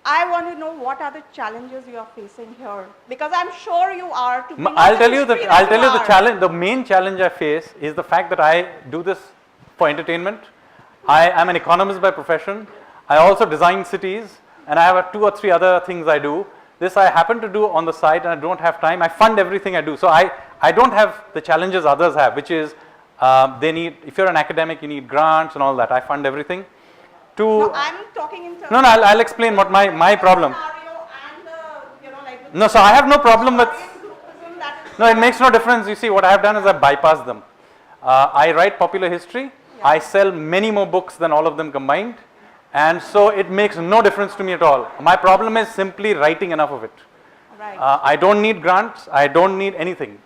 I want to know what are the challenges you are facing here, because I'm sure you are. I'll tell you the challenge. The main challenge I face is the fact that I do this for entertainment. I am an economist by profession. I also design cities, and I have 2 or 3 other things I do. This I happen to do on the side, and I don't have time. I fund everything I do, so I don't have the challenges others have, which is they need. If you're an academic, you need grants and all that. I fund everything. No, I'm talking in terms No, I'll explain what my problem. No, so I have no problem with. No, it makes no difference. You see, what I have done is I bypass them. I write popular history. Yeah. I sell many more books than all of them combined, and so it makes no difference to me at all. My problem is simply writing enough of it. Right. I don't need grants. I don't need anything.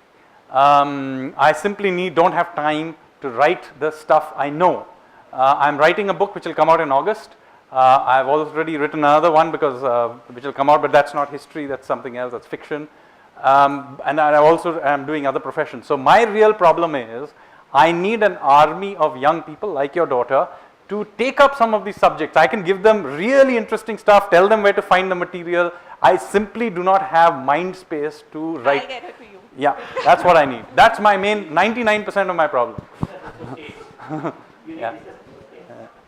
I simply don't have time to write the stuff I know. I'm writing a book which will come out in August. I've already written another one because which will come out, but that's not history, that's something else, that's fiction. And I also am doing other professions. So my real problem is I need an army of young people like your daughter to take up some of these subjects. I can give them really interesting stuff, tell them where to find the material. I simply do not have mind space to write. I'll get it to you. Yeah, that's what I need. That's my main 99% of my problem.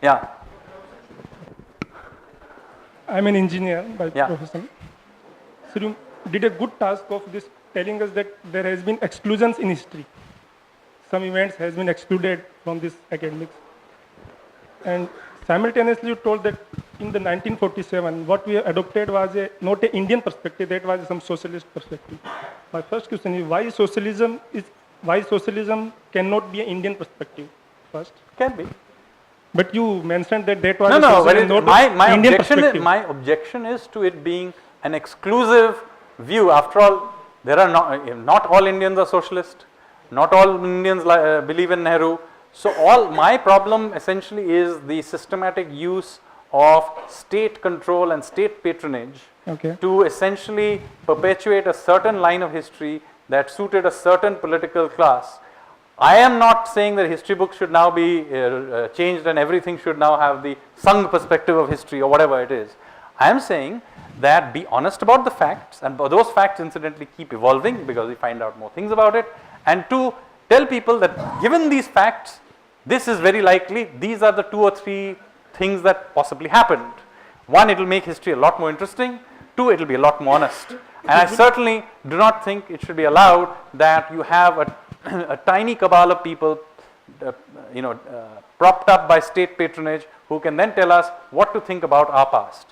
Yeah. I'm an engineer by profession. So you did a good task of this, telling us that there has been exclusions in history. Some events has been excluded from this academics. And simultaneously you told that in the 1947, what we adopted was not an Indian perspective, that was some socialist perspective. My first question is why socialism cannot be an Indian perspective first? Can be. But you mentioned that was my Indian objection my objection is to it being an exclusive view. After all, there are not all Indians are socialist, not all Indians believe in Nehru. So my problem essentially is the systematic use of state control and state patronage to essentially perpetuate a certain line of history that suited a certain political class. I am not saying that history books should now be changed and everything should now have the Sangh perspective of history or whatever it is. I am saying that be honest about the facts, and those facts incidentally keep evolving because we find out more things about it, and to tell people that given these facts, this is very likely, these are the 2 or 3 things that possibly happened. 1, it will make history a lot more interesting. 2, it will be a lot more honest. And I certainly do not think it should be allowed that you have a tiny cabal of people, propped up by state patronage, who can then tell us what to think about our past.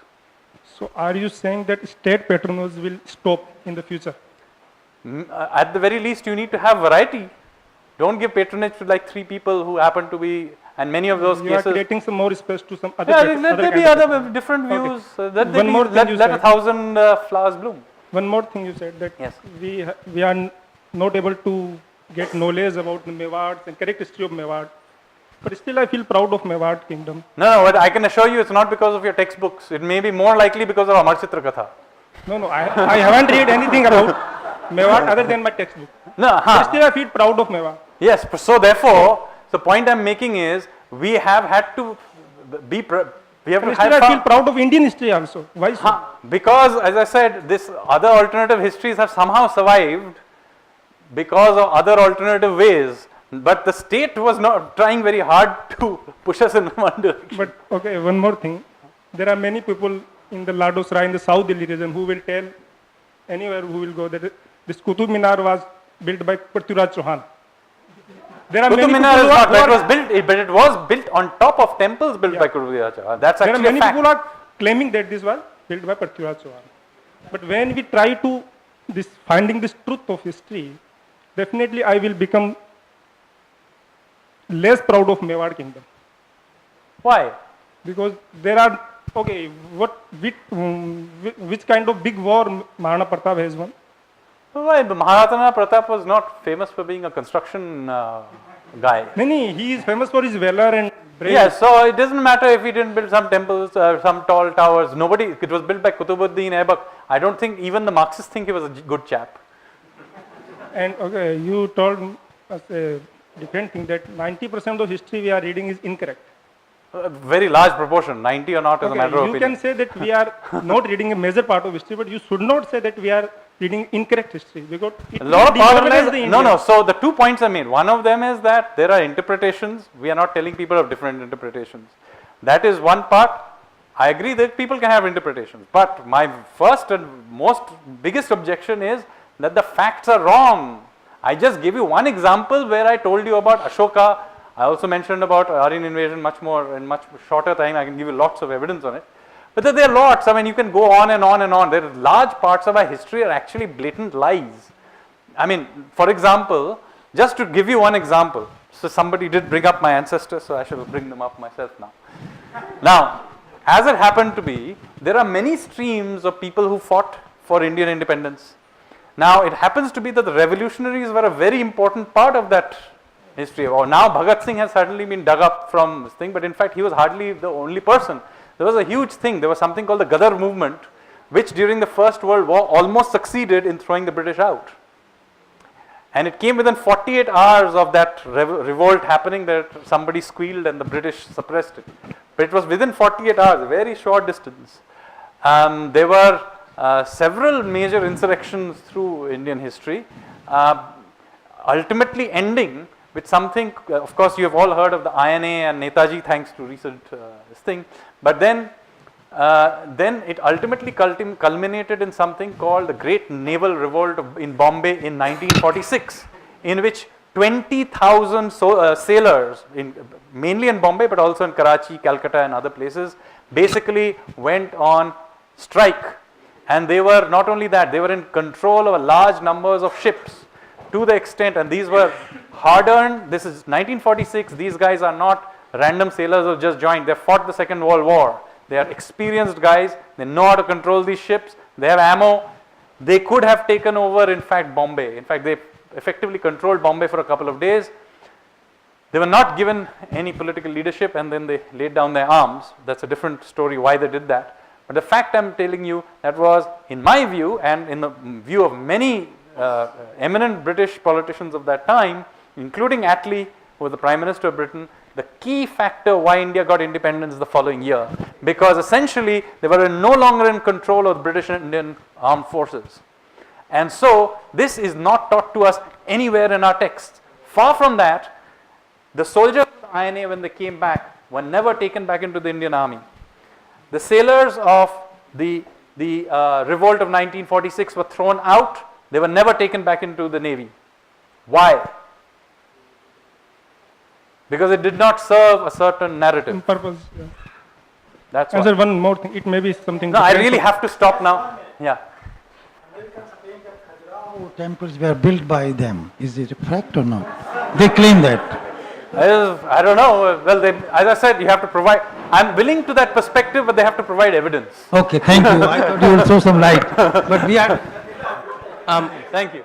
So, are you saying that state patronage will stop in the future? At the very least, you need to have variety. Don't give patronage to like 3 people who happen to be, and many of those you cases. are creating some more space to some other. Let there be other different views. Let 1,000 flowers bloom. One more thing you said that we are not able to get knowledge about the Mewar and correct history of Mewar, but still I feel proud of Mewar kingdom. No, but I can assure you it's not because of your textbooks. It may be more likely because of Amar Chitra Katha. No, I haven't read anything about Mewar other than my textbook. No, but still I feel proud of Mewar. Yes, so therefore, the point I'm making is we have had to be. We have to still I feel proud of Indian history also. Why so? Because, as I said, this other alternative histories have somehow survived because of other alternative ways. But the state was not trying very hard to push us in one direction. But okay, one more thing. There are many people in the Ladosra, in the South Delhi region, who will tell anywhere who will go that this Qutub Minar was built by Prithviraj Chauhan. There are Qutub Minar is not, that was built, but it was built on top of temples built by Prithviraj Chauhan. That's actually a fact. There are many people are claiming that this was built by Prithviraj Chauhan. But when we try to finding this truth of history, definitely I will become less proud of Mewar kingdom. Why? Because there are, which kind of big war Maharana Pratap has won? Why? Maharana Pratap was not famous for being a construction guy. No, he is famous for his valor and bravery. Yeah, so it doesn't matter if he didn't build some temples, some tall towers. It was built by Qutubuddin Aibak. I don't think even the Marxists think he was a good chap. And you told us a different thing that 90% of history we are reading is incorrect. A very large proportion, 90 or not, is a matter of opinion. You can say that we are not reading a major part of history, but you should not say that we are reading incorrect history, because it will demoralize the Indians. So the 2 points I made, one of them is that there are interpretations. We are not telling people of different interpretations. That is one part. I agree that people can have interpretations, but my first and most biggest objection is that the facts are wrong. I just gave you one example where I told you about Ashoka. I also mentioned about Aryan invasion in much shorter time. I can give you lots of evidence on it. But there are lots. I mean, you can go on and on and on. There are large parts of our history are actually blatant lies. I mean, for example, just to give you one example. So somebody did bring up my ancestors, so I shall bring them up myself now. Now, as it happened to be, there are many streams of people who fought for Indian independence. Now, it happens to be that the revolutionaries were a very important part of that history. Or now Bhagat Singh has suddenly been dug up from this thing, but in fact he was hardly the only person. There was a huge thing. There was something called the Gadar movement, which during the First World War almost succeeded in throwing the British out. And it came within 48 hours of that revolt happening that somebody squealed and the British suppressed it. But it was within 48 hours, a very short distance. There were several major insurrections through Indian history, ultimately ending with something, of course you have all heard of the INA and Netaji thanks to recent this thing, but then it ultimately culminated in something called the Great Naval Revolt in Bombay in 1946, in which 20,000 sailors, mainly in Bombay, but also in Karachi, Calcutta, and other places, basically went on strike. And they were not only that, they were in control of large numbers of ships to the extent, and these were hard-earned. This is 1946. These guys are not random sailors who just joined. They fought the Second World War. They are experienced guys. They know how to control these ships. They have ammo. They could have taken over, in fact, Bombay. In fact, they effectively controlled Bombay for a couple of days. They were not given any political leadership, and then they laid down their arms. That's a different story why they did that. But the fact I'm telling you, that was, in my view, and in the view of many eminent British politicians of that time, including Attlee, who was the Prime Minister of Britain, the key factor why India got independence the following year. Because essentially, they were no longer in control of the British and Indian armed forces. And so, this is not taught to us anywhere in our texts. Far from that, the soldiers of the INA, when they came back, were never taken back into the Indian army. The sailors of the revolt of 1946 were thrown out. They were never taken back into the navy. Why? Because it did not serve a certain narrative. Purpose. Yeah. That's and why. sir, one more thing. It may be something. No, I really have to stop now. Yeah. Temples were built by them. Is it a fact or not? They claim that. I don't know. Well, as I said, you have to provide. I'm willing to that perspective, but they have to provide evidence. Okay, thank you. I thought you will throw some light. But we are. Thank you.